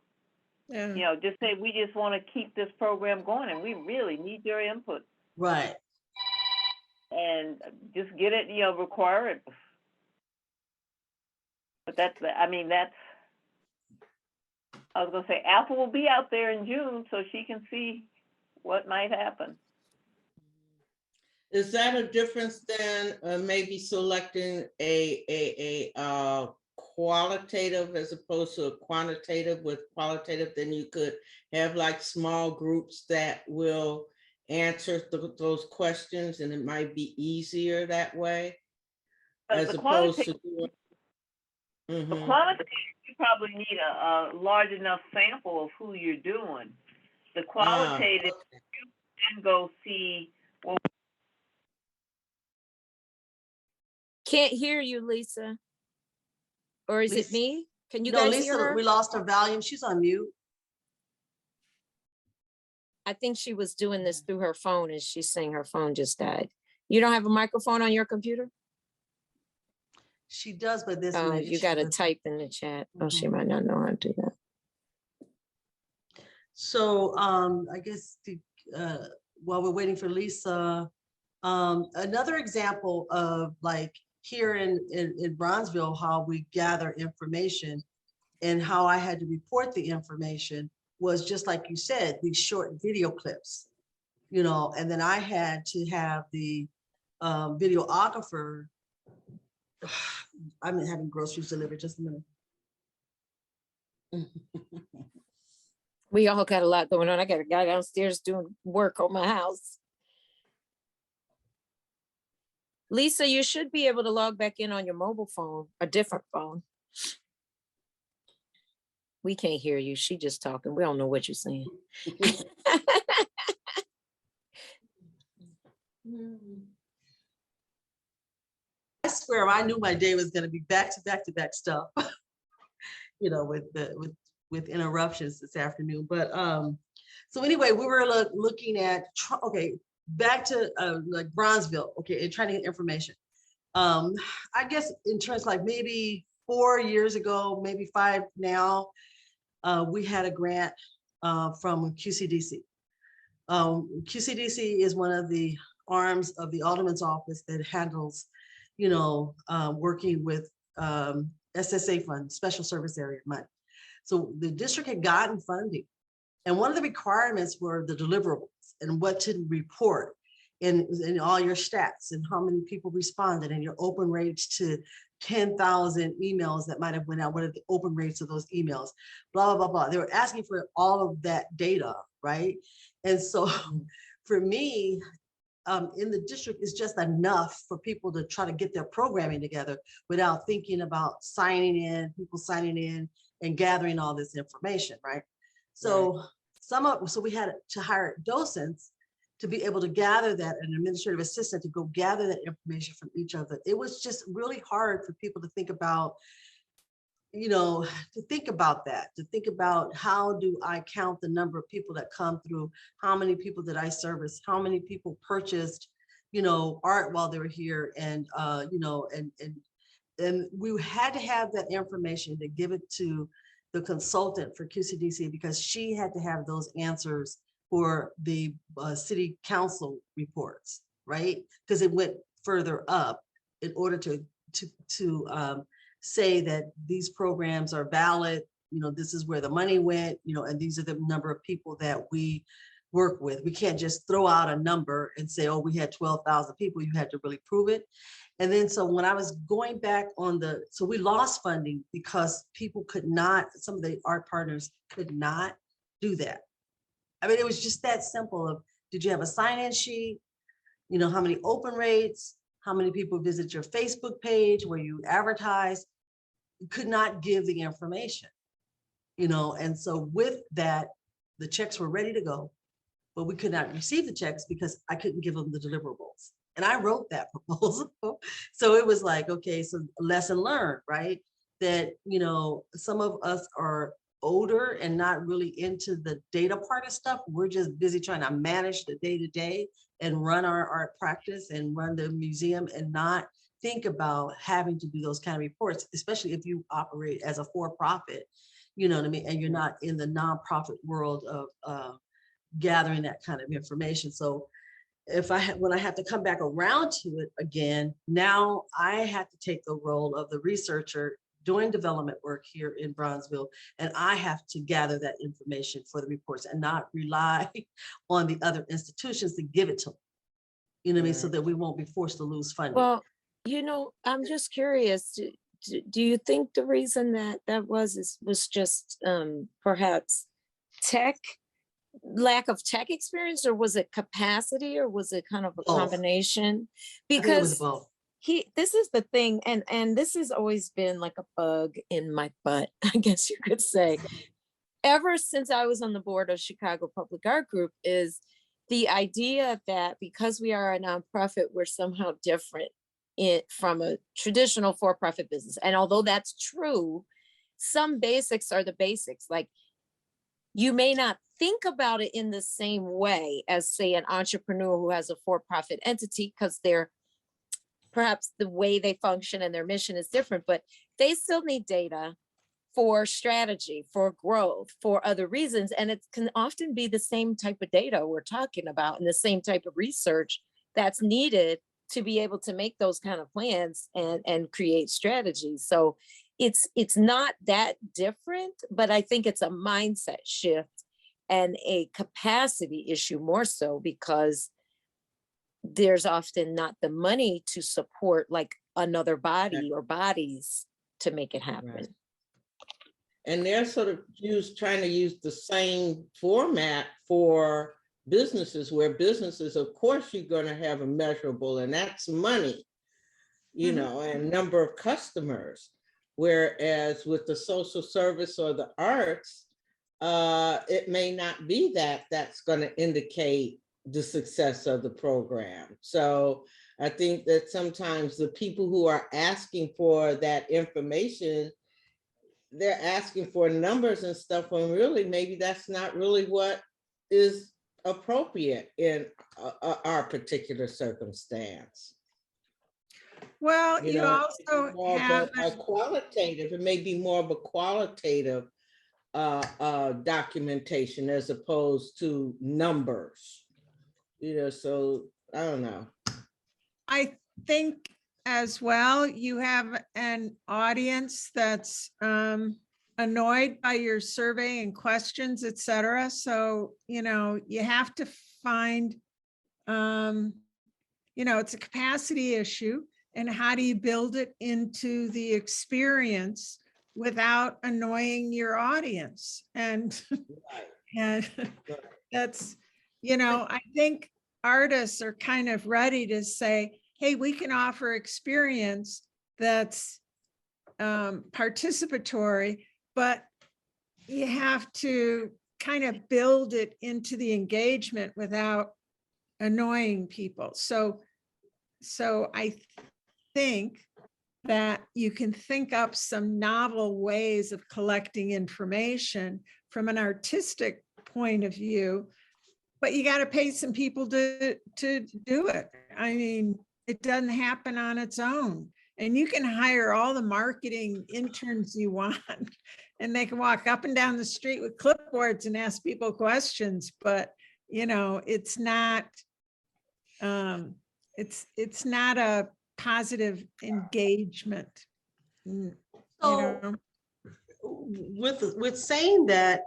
Yeah. Just say, we just want to keep this program going and we really need your input. Right. And just get it, require it. But that's, I was going to say, Apple will be out there in June so she can see what might happen. Is that a difference than maybe selecting a qualitative as opposed to a quantitative? With qualitative, then you could have like small groups that will answer those questions, and it might be easier that way, as opposed to doing. The quantitative, you probably need a large enough sample of who you're doing. The qualitative, Okay. you can go see. Well, Can't hear you, Lisa. Or is it me? Can you No, guys Lisa, hear her? we lost her volume. She's on mute. I think she was doing this through her phone and she's saying her phone just died. You don't have a microphone on your computer? She does, but this. Oh, you got to type in the chat. Oh, she might not know how to do that. So I guess while we're waiting for Lisa, another example of like here in Bronzeville, how we gather information and how I had to report the information was just like you said, these short video clips, and then I had to have the videographer. I'm having groceries delivered, just a minute. We all got a lot going on. I got a guy downstairs doing work on my house. Lisa, you should be able to log back in on your mobile phone, a different phone. We can't hear you. She just talking. We don't know what you're saying. I swear I knew my day was going to be back to back stuff, with interruptions this afternoon. But so anyway, we were looking at, back to like Bronzeville, and trying to get information. I guess in terms like maybe 4 years ago, maybe 5 now, we had a grant from QCDC. QCDC is one of the arms of the Alderman's office that handles, working with SSA funds, special service area money. So the district had gotten funding, and one of the requirements were the deliverables and what to report in all your stats and how many people responded and your open rates to 10,000 emails that might have went out. What are the open rates of those emails? Blah, blah, blah, blah. They were asking for all of that data, right? And so for me, in the district, it's just enough for people to try to get their programming together without thinking about people signing in and gathering all this information, right? So so we had to hire docents to be able to gather that, an administrative assistant to go gather that information from each other. It was just really hard for people to think about, to think about how do I count the number of people that come through, how many people did I service, how many people purchased, art while they were here, and and we had to have that information to give it to the consultant for QCDC, because she had to have those answers for the city council reports, right? Because it went further up in order to say that these programs are valid, this is where the money went, and these are the number of people that we work with. We can't just throw out a number and say, oh, we had 12,000 people. You had to really prove it. And then, so when I was going back so we lost funding because people could not, some of the art partners could not do that. I mean, it was just that simple of, did you have a sign-in sheet? How many open rates? How many people visit your Facebook page where you advertise? You could not give the information, and so with that, the checks were ready to go, but we could not receive the checks because I couldn't give them the deliverables. And I wrote that proposal. So it was like, okay, so lesson learned, right? That, some of us are older and not really into the data part of stuff. We're just busy trying to manage the day-to-day and run our art practice and run the museum and not think about having to do those kind of reports, especially if you operate as a for-profit, you know what I mean? And you're not in the nonprofit world of gathering that kind of information. So when I have to come back around to it again, now I have to take the role of the researcher doing development work here in Bronzeville, and I have to gather that information for the reports and not rely on the other institutions to give it to them. You know what I mean? So that we won't be forced to lose funding. Well, I'm just curious. Do you think the reason that was just perhaps lack of tech experience, or was it capacity, or was it kind of a Both. Combination? I think it was Because both. this is the thing, and this has always been like a bug in my butt, I guess you could say, ever since I was on the board of Chicago Public Art Group, is the idea that because we are a nonprofit, we're somehow different from a traditional for-profit business. And although that's true, some basics are the basics. Like, you may not think about it in the same way as, say, an entrepreneur who has a for-profit entity, because they're perhaps the way they function and their mission is different, but they still need data for strategy, for growth, for other reasons. And it can often be the same type of data we're talking about and the same type of research that's needed to be able to make those kind of plans and create strategies. So it's not that different, but I think it's a mindset shift and a capacity issue more so, because there's often not the money to support like another body or bodies to make it happen. Right. And they're sort of trying to use the same format for businesses, where businesses, of course, you're going to have a measurable, and that's money, and number of customers. Whereas with the social service or the arts, it may not be that's going to indicate the success of the program. So I think that sometimes the people who are asking for that information, they're asking for numbers and stuff, when really maybe that's not really what is appropriate in our particular circumstance. Well, you also have a qualitative. It may be more of a qualitative documentation as opposed to numbers. So I don't know. I think as well, you have an audience that's annoyed by your survey and questions, et cetera. So, you have to find, it's a capacity issue. And how do you build it into the experience without annoying your audience? And, and that's, I think artists are kind of ready to say, hey, we can offer experience that's participatory, but you have to kind of build it into the engagement without annoying people. So I think that you can think up some novel ways of collecting information from an artistic point of view, but you got to pay some people to do it. I mean, it doesn't happen on its own. And you can hire all the marketing interns you want, and they can walk up and down the street with clipboards and ask people questions. But, you know, it's not, it's not a positive engagement. You So know, with saying that,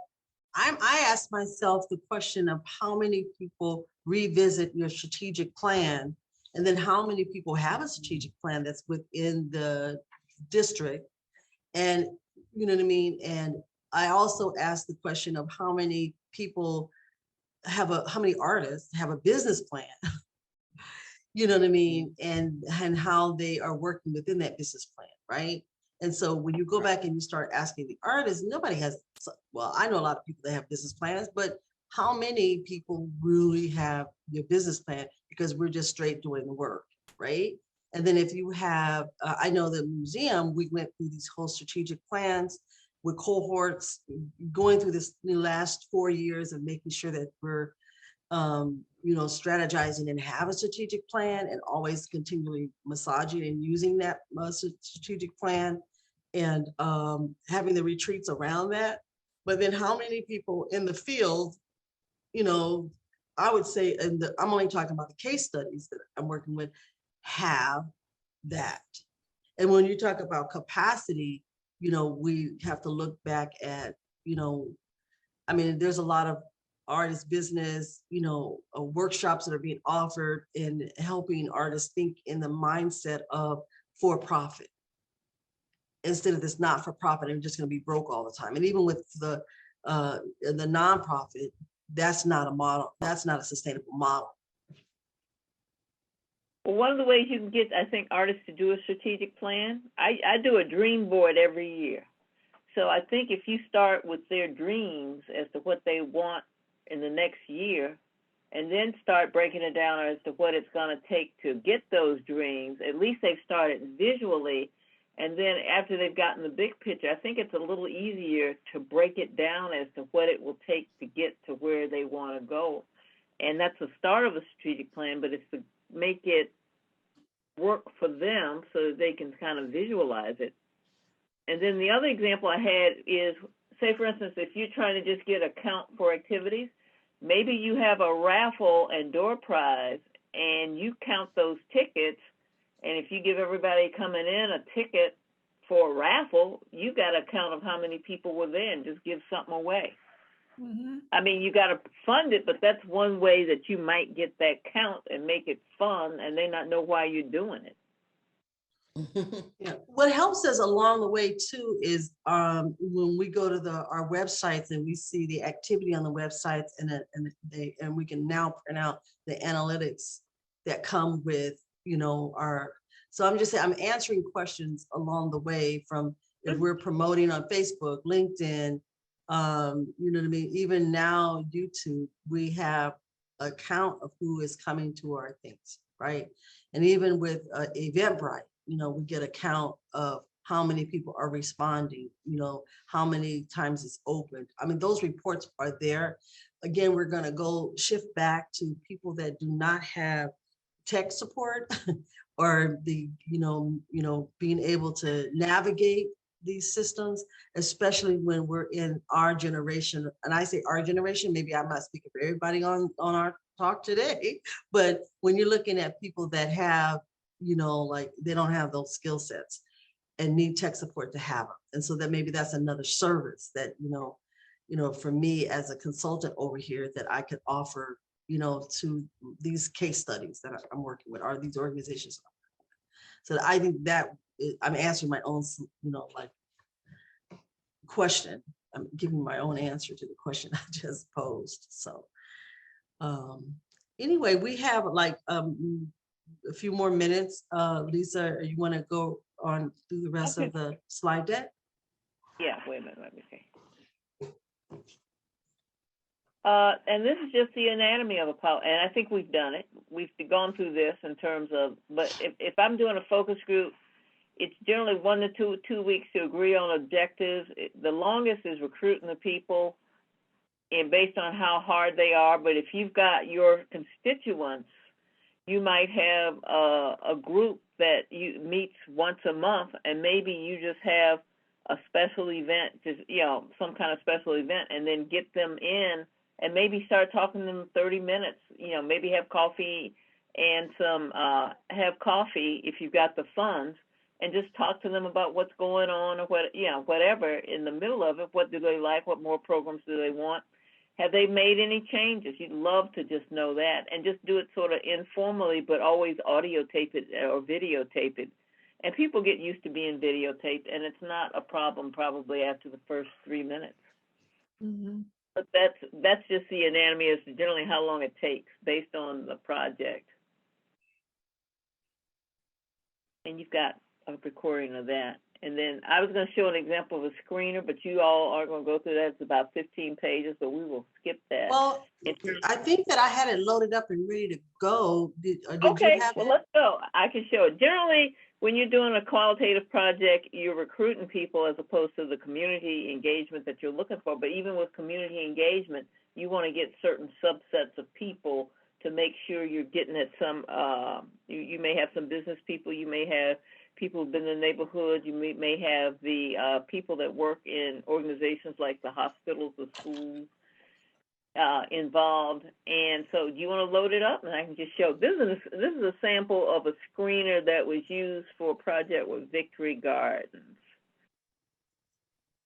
I ask myself the question of how many people revisit your strategic plan, and then how many people have a strategic plan that's within the district. And you know what I mean? And I also ask the question of how many people how many artists have a business plan, you know what I mean? And how they are working within that business plan, right? And so when you go back and you start asking the artists, nobody has, well, I know a lot of people that have business plans, but how many people really have your business plan? Because we're just straight doing the work, right? And then if you have, I know the museum, we went through these whole strategic plans with cohorts, going through this last 4 years of making sure that we're, you know, strategizing and have a strategic plan, and always continually massaging and using that strategic plan, and having the retreats around that. But then how many people in the field, you know, I would say, and I'm only talking about the case studies that I'm working with, have that. And when you talk about capacity, you know, we have to look back at, you know, I mean, there's a lot of artist business, you know, workshops that are being offered in helping artists think in the mindset of for-profit, instead of this not-for-profit and just going to be broke all the time. And even with the nonprofit, that's not a model. That's not a sustainable model. Well, one of the ways you can get, I think, artists to do a strategic plan, I do a dream board every year. So I think if you start with their dreams as to what they want in the next year, and then start breaking it down as to what it's going to take to get those dreams, at least they've started visually. And then after they've gotten the big picture, I think it's a little easier to break it down as to what it will take to get to where they want to go. And that's the start of a strategic plan, but it's to make it work for them so that they can kind of visualize it. And then the other example I had is, say, for instance, if you're trying to just get a count for activities, maybe you have a raffle and door prize, and you count those tickets, and if you give everybody coming in a ticket for a raffle, you got a count of how many people were there, and just give something away. mhm. I mean, you got to fund it, but that's one way that you might get that count and make it fun, and they not know why you're doing it. Yeah. What helps us along the way too is when we go to our websites and we see the activity on the websites, and we can now print out the analytics that come with, you know, so I'm just saying, I'm answering questions along the way, from if we're promoting on Facebook, LinkedIn, you know what I mean? Even now, YouTube, we have a count of who is coming to our things, right? And even with Eventbrite, you know, we get a count of how many people are responding, you know, how many times it's opened. I mean, those reports are there. Again, we're going to go shift back to people that do not have tech support or the, you know, being able to navigate these systems, especially when we're in our generation. And I say our generation, maybe I'm not speaking for everybody on our talk today, but when you're looking at people that have, you know, like they don't have those skill sets and need tech support to have them. And so that maybe that's another service that, you know, for me as a consultant over here, that I could offer, you know, to these case studies that I'm working with, or these organizations. So I think that I'm answering my own, you know, like question. I'm giving my own answer to the question I just posed. So anyway, we have like a few more minutes. Lisa, you want to go on through the rest of the slide deck? Yeah, wait a minute, let me see. And this is just the anatomy of a policy, and I think we've done it. We've gone through this in terms of, but if I'm doing a focus group, it's generally 1 to 2 weeks to agree on objectives. The longest is recruiting the people and based on how hard they are. But if you've got your constituents, you might have a group that meets once a month, and maybe you just have a special event, just, you know, some kind of special event, and then get them in and maybe start talking to them 30 minutes, you know, maybe have coffee and have coffee if you've got the funds, and just talk to them about what's going on or what, you know, whatever in the middle of it. What do they like? What more programs do they want? Have they made any changes? You'd love to just know that, and just do it sort of informally, but always audio tape it or videotape it. And people get used to being videotaped, and it's not a problem probably after the first 3 minutes. Mhm. But that's just the anatomy of generally how long it takes based on the project. And you've got a recording of that. And then I was going to show an example of a screener, but you all are going to go through that. It's about 15 pages, but we will skip that. Well, I think that I had it loaded up and ready to go. Did you Okay, have well, it? let's go. I can show it. Generally, when you're doing a qualitative project, you're recruiting people as opposed to the community engagement that you're looking for. But even with community engagement, you want to get certain subsets of people to make sure you're getting at some, you may have some business people, you may have people who've been in the neighborhood, you may have the people that work in organizations like the hospitals, the schools, involved. And so do you want to load it up? And I can just show, this is a sample of a screener that was used for a project with Victory Gardens.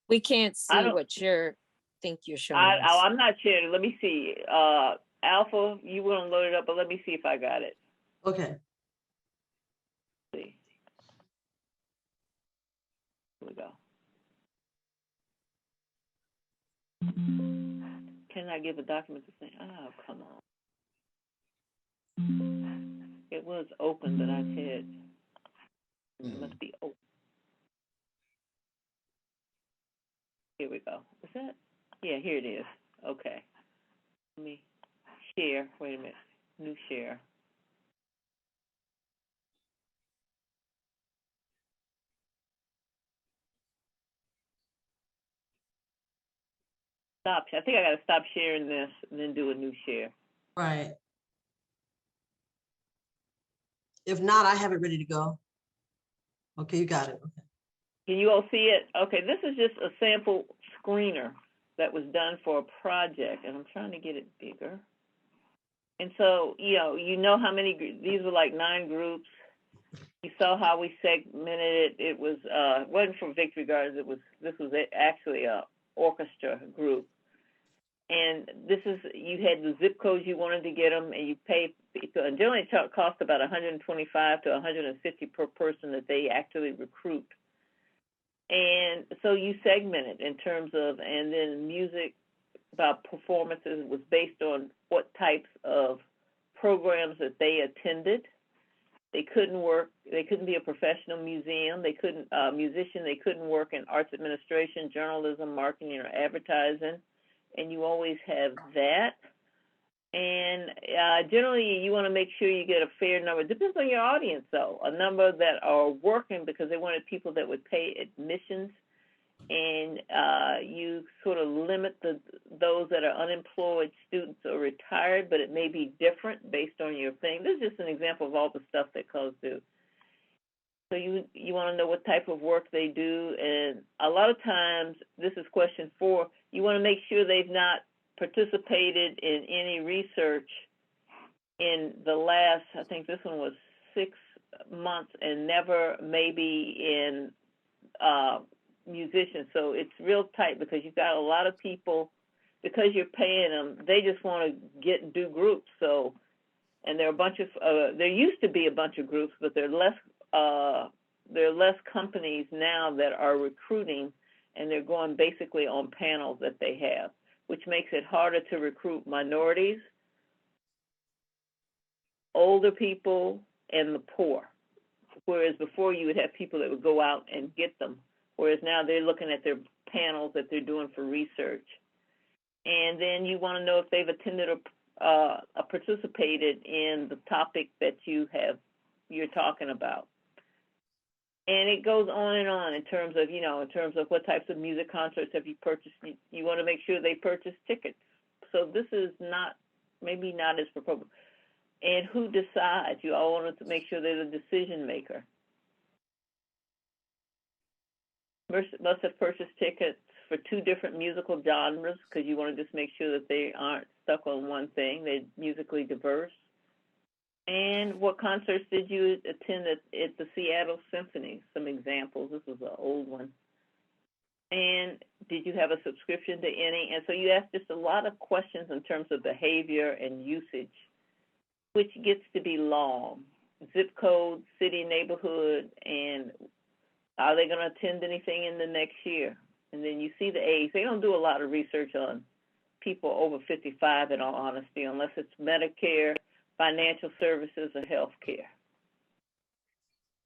We can't see don't- what you're showing us. I'm not sharing. Let me see. Alpha, you want to load it up, but let me see if I got it. Okay. Let's see. Here we go. Can I give a document to say, oh, come on. It was open, but I said, it must be open. Here we go. Is that? Yeah, here it is. Okay. Let me share. Wait a minute. New share. Stop. I think I got to stop sharing this and then do a new share. Right. If not, I have it ready to go. Okay, you got it. Okay. Can you all see it? Okay, this is just a sample screener that was done for a project, and I'm trying to get it bigger. And so, you know how many, these were like 9 groups. You saw how we segmented it. It was, wasn't for Victory Gardens, this was actually a orchestra group. And this is, you had the zip codes you wanted to get them, and you paid, and generally it cost about $125 to $150 per person that they actually recruit. And so you segment it in terms of, and then music about performances was based on what types of programs that they attended. They couldn't be a professional musician, they couldn't work in arts administration, journalism, marketing, or advertising. And you always have that. And generally, you want to make sure you get a fair number. It depends on your audience, though. A number that are working because they wanted people that would pay admissions. And you sort of limit those that are unemployed, students, or retired, but it may be different based on your thing. This is just an example of all the stuff that COs do. So you want to know what type of work they do, and a lot of times, this is question 4, you want to make sure they've not participated in any research in the last, I think this one was 6 months, and never maybe in musicians. So it's real tight because you've got a lot of people, because you're paying them, they just want to do groups. So, and there are a bunch of, there used to be a bunch of groups, but there are less companies now that are recruiting, and they're going basically on panels that they have, which makes it harder to recruit minorities, older people, and the poor. Whereas before you would have people that would go out and get them, whereas now they're looking at their panels that they're doing for research. And then you want to know if they've attended or participated in the topic that you're talking about. And it goes on and on in terms of what types of music concerts have you purchased. You want to make sure they purchase tickets. So this is maybe not as proposed. And who decides? You all want to make sure they're the decision maker. Must have purchased tickets for 2 different musical genres because you want to just make sure that they aren't stuck on one thing. They're musically diverse. And what concerts did you attend at the Seattle Symphony? Some examples. This was an old one. And did you have a subscription to any? And so you ask just a lot of questions in terms of behavior and usage, which gets to be long. Zip code, city, neighborhood, and are they going to attend anything in the next year? And then you see the age. They don't do a lot of research on people over 55, in all honesty, unless it's Medicare, financial services, or health care.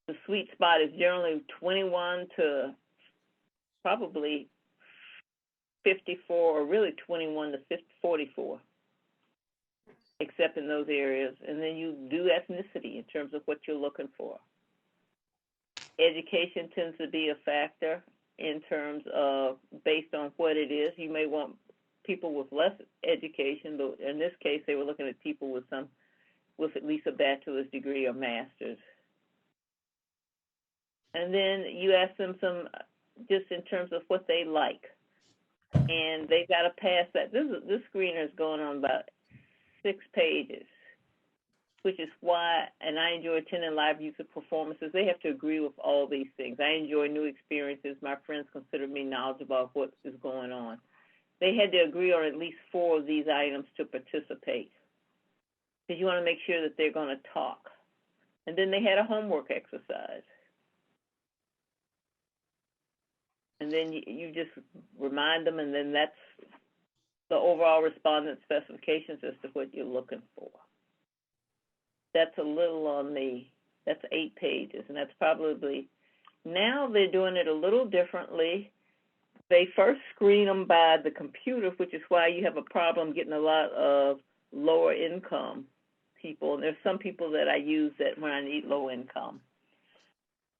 The sweet spot is generally 21 to probably 54, or really 21 to 44, except in those areas. And then you do ethnicity in terms of what you're looking for. Education tends to be a factor in terms of based on what it is. You may want people with less education, but in this case, they were looking at people with at least a bachelor's degree or master's. And then you ask them some, just in terms of what they like, and they got to pass that. This screener is going on about 6 pages, which is why, and I enjoy attending live music performances. They have to agree with all these things. I enjoy new experiences. My friends consider me knowledgeable of what is going on. They had to agree on at least 4 of these items to participate, because you want to make sure that they're going to talk. And then they had a homework exercise. And then you just remind them, and then that's the overall respondent specifications as to what you're looking for. That's a little on that's 8 pages, and that's probably, now they're doing it a little differently. They first screen them by the computer, which is why you have a problem getting a lot of lower income people. And there's some people that I use that when I need low income.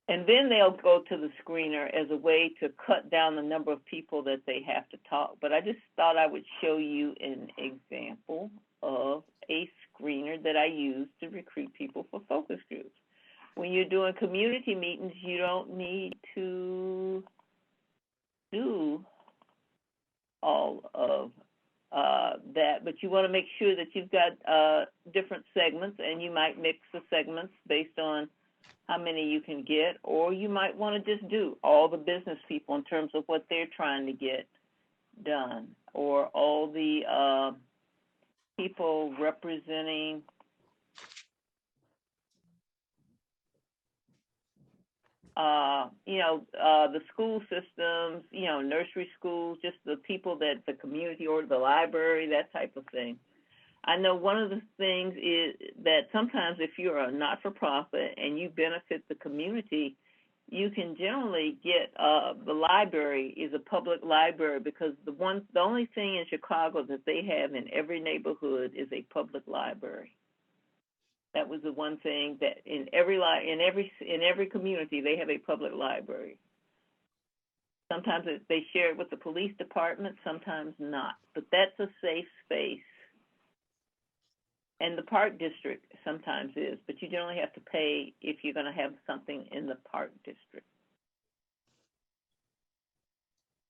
And then they'll go to the screener as a way to cut down the number of people that they have to talk. But I just thought I would show you an example of a screener that I use to recruit people for focus groups. When you're doing community meetings, you don't need to do all of that, but you want to make sure that you've got different segments, and you might mix the segments based on how many you can get, or you might want to just do all the business people in terms of what they're trying to get done, or all the people representing the school systems, nursery schools, just the people that the community or the library, that type of thing. I know one of the things is that sometimes if you're a not-for-profit and you benefit the community, you can generally get the library is a public library, because the only thing in Chicago that they have in every neighborhood is a public library. That was the one thing that in every community they have a public library. Sometimes they share it with the police department, sometimes not, but that's a safe space. And the park district sometimes is, but you generally have to pay if you're going to have something in the park district.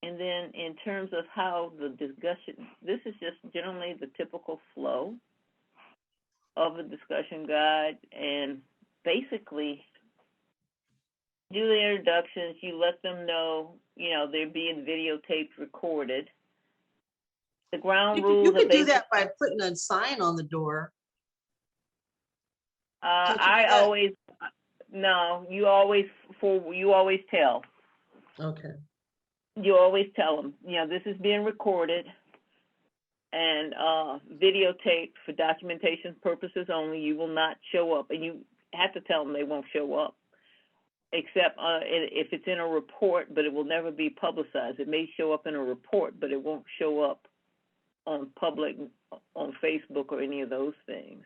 And then in terms of how the discussion, this is just generally the typical flow of a discussion guide, and basically do the introductions, you let them know, they're being videotaped, recorded. The ground rules. You could do that by putting a sign on the door. You always tell. Okay. You always tell them, this is being recorded and videotaped for documentation purposes only. You will not show up, and you have to tell them they won't show up, except if it's in a report, but it will never be publicized. It may show up in a report, but it won't show up on public, on Facebook or any of those things.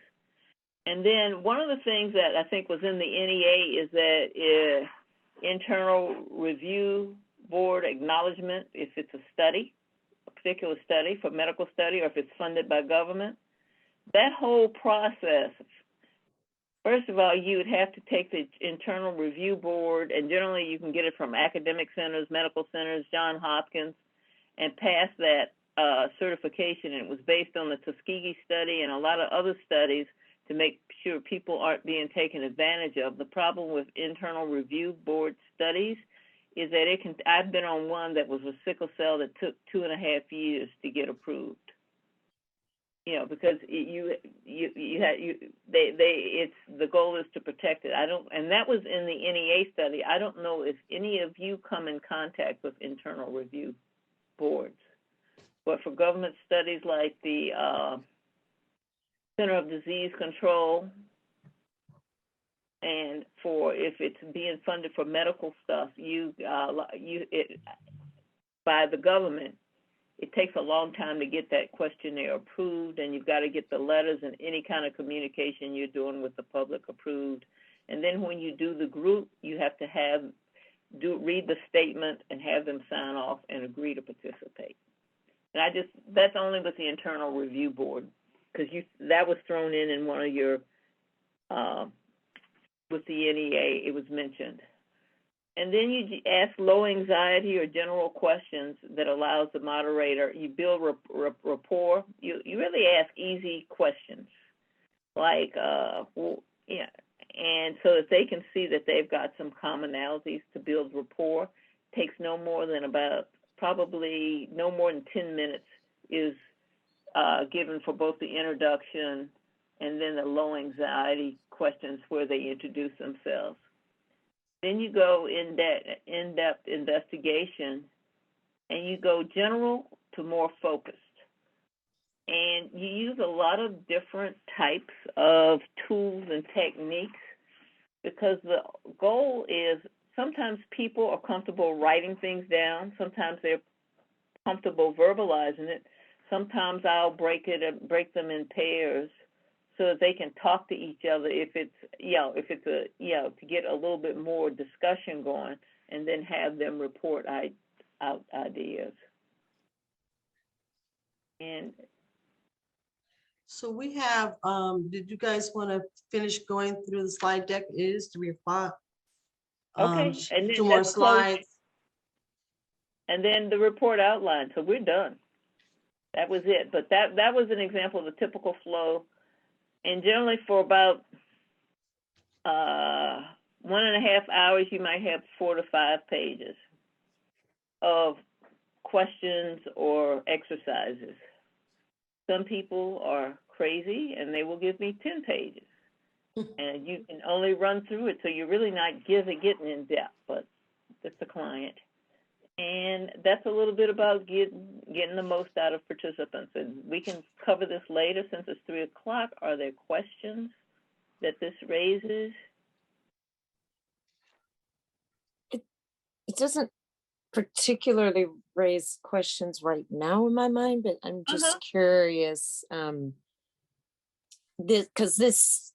And then one of the things that I think was in the NEA is that internal review board acknowledgement, if it's a study, a particular study for medical study, or if it's funded by government, that whole process, first of all, you would have to take the internal review board, and generally you can get it from academic centers, medical centers, Johns Hopkins, and passed that certification. And it was based on the Tuskegee study and a lot of other studies to make sure people aren't being taken advantage of. The problem with internal review board studies is that I've been on one that was a sickle cell that took 2.5 years to get approved. You know, because the goal is to protect it. And that was in the NEA study. I don't know if any of you come in contact with internal review boards, but for government studies like the Center of Disease Control, and for if it's being funded for medical stuff, by the government, it takes a long time to get that questionnaire approved, and you've got to get the letters and any kind of communication you're doing with the public approved. And then when you do the group, you have to read the statement and have them sign off and agree to participate. And that's only with the internal review board, because that was thrown in one of your, with the NEA, it was mentioned. And then you ask low anxiety or general questions that allows the moderator, you build rapport. You really ask easy questions, like, and so that they can see that they've got some commonalities to build rapport. Takes no more than probably no more than 10 minutes is given for both the introduction and then the low anxiety questions where they introduce themselves. Then you go in-depth investigation, and you go general to more focused. And you use a lot of different types of tools and techniques, because the goal is sometimes people are comfortable writing things down. Sometimes they're comfortable verbalizing it. Sometimes I'll break them in pairs, so that they can talk to each other to get a little bit more discussion going, and then have them report out ideas. And so we have, did you guys want to finish going through the slide deck? It is 3 o'clock. Okay, and then 2 more slides. And then the report outline, so we're done. That was it, but that was an example of the typical flow. And generally for about 1.5 hours, you might have 4 to 5 pages of questions or exercises. Some people are crazy and they will give me 10 pages. And you can only run through it, so you're really not getting in depth, but it's the client. And that's a little bit about getting the most out of participants. And we can cover this later since it's 3 o'clock. Are there questions that this raises? It doesn't particularly raise questions right now in my mind, but I'm just curious. Because this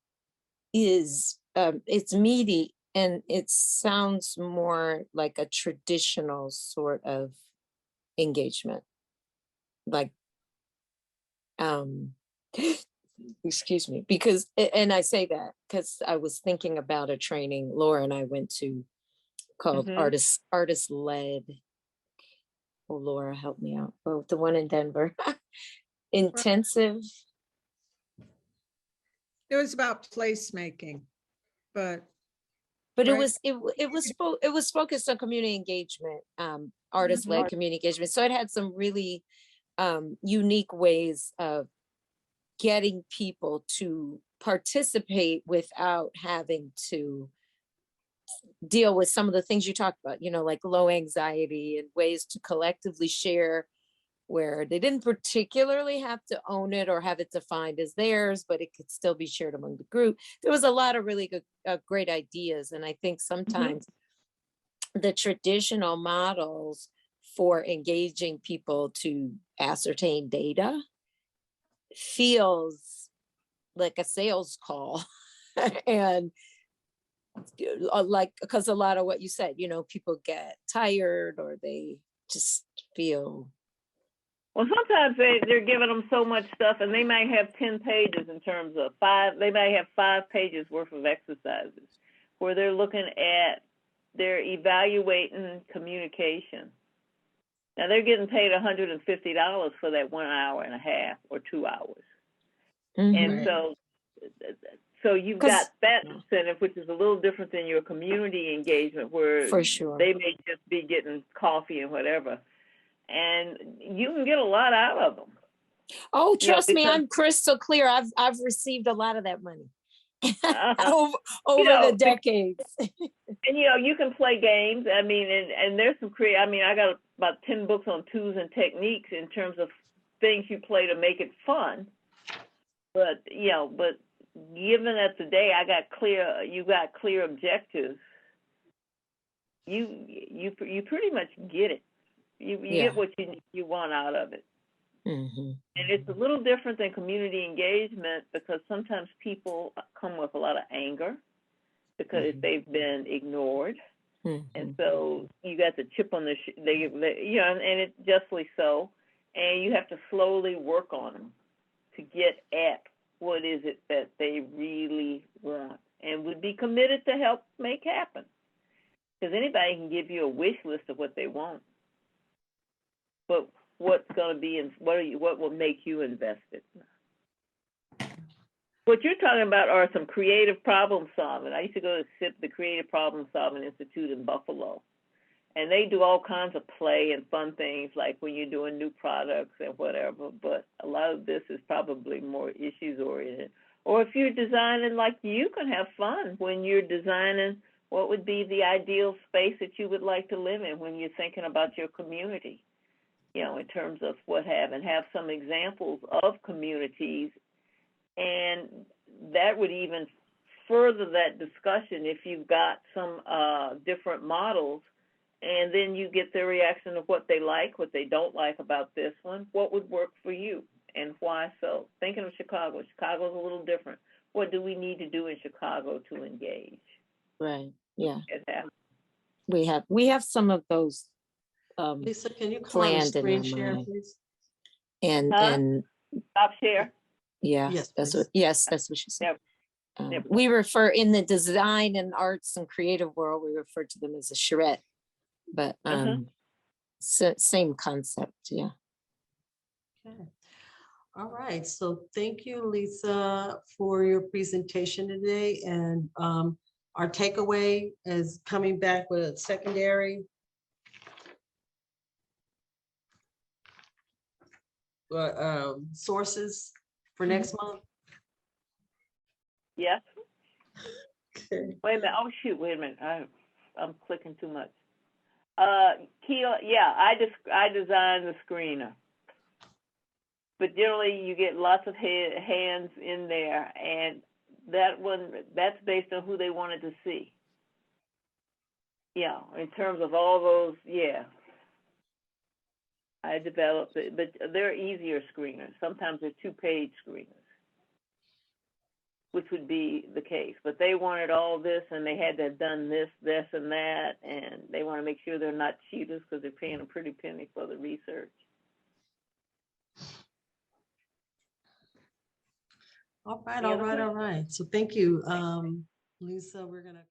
is, it's meaty. And it sounds more like a traditional sort of engagement, like, excuse me, because, and I say that because I was thinking about a training Laura and I went to called artist-led. Oh, Laura, help me out. Oh, the one in Denver. Intensive. It was about placemaking, but But right. it was focused on community engagement, artist-led community engagement. So it had some really unique ways of getting people to participate without having to deal with some of the things you talked about, like low anxiety, and ways to collectively share where they didn't particularly have to own it or have it defined as theirs, but it could still be shared among the group. There was a lot of really good, great ideas. And I think sometimes the traditional models for engaging people to ascertain data feels like a sales call. And because a lot of what you said, people get tired or they just feel. Well, sometimes they're giving them so much stuff, and they might have 10 pages in terms of 5. They might have 5 pages worth of exercises where they're evaluating communication. Now they're getting paid $150 for that 1 hour and a half or 2 hours. And Mhm. so you've 'Cause- got that yeah. incentive, which is a little different than your community engagement, where For sure. they may just be getting coffee and whatever, and you can get a lot out of them. Oh, You know, trust me, because I'm crystal clear. I've received a lot of that money uh, over you know, the decades. and you can play games. I mean, and there's some I mean, I got about 10 books on tools and techniques in terms of things you play to make it fun. But but given that today you got clear objectives, you pretty much get it. You Yeah. get what you want out of it. Mm-hmm. And it's a little different than community engagement, because sometimes people come with a lot of anger because they've been ignored. And so you got the chip on the and it's justly so, and you have to slowly work on them to get at what is it that they really want and would be committed to help make happen. Because anybody can give you a wish list of what they want, but what's going to be what will make you invested? What you're talking about are some creative problem solving. I used to go to SIP, the Creative Problem Solving Institute in Buffalo, and they do all kinds of play and fun things, like when you're doing new products and whatever. But a lot of this is probably more issues oriented. Or if you're designing, like, you can have fun when you're designing what would be the ideal space that you would like to live in when you're thinking about your community, in terms of and have some examples of communities. And that would even further that discussion if you've got some different models, and then you get their reaction of what they like, what they don't like about this one, what would work for you, and why so. Thinking of Chicago's a little different. What do we need to do in Chicago to engage? Right. Yeah. We have some of those Lisa, can you come on the planned in screen our share, mind. please? And Stop share. yeah, Yes, that's please. what she said. Never. We refer, in the design and arts and creative world, we refer to them as a charrette, but same concept. Yeah. Okay. All right. So thank you, Lisa, for your presentation today. And our takeaway is coming back with a secondary sources for next month. Yes. Okay. Wait a minute. Oh shoot! Wait a minute. I'm clicking too much. Keela, yeah, I designed the screener, but generally you get lots of hands in there, and that's based on who they wanted to see. Yeah, in terms of all those, yeah. I developed it, but they're easier screeners. Sometimes they're 2-page screeners, which would be the case. But they wanted all this, and they had to have done this, and that, and they want to make sure they're not cheaters because they're paying a pretty penny for the research. All right. So thank you, Lisa. We're gonna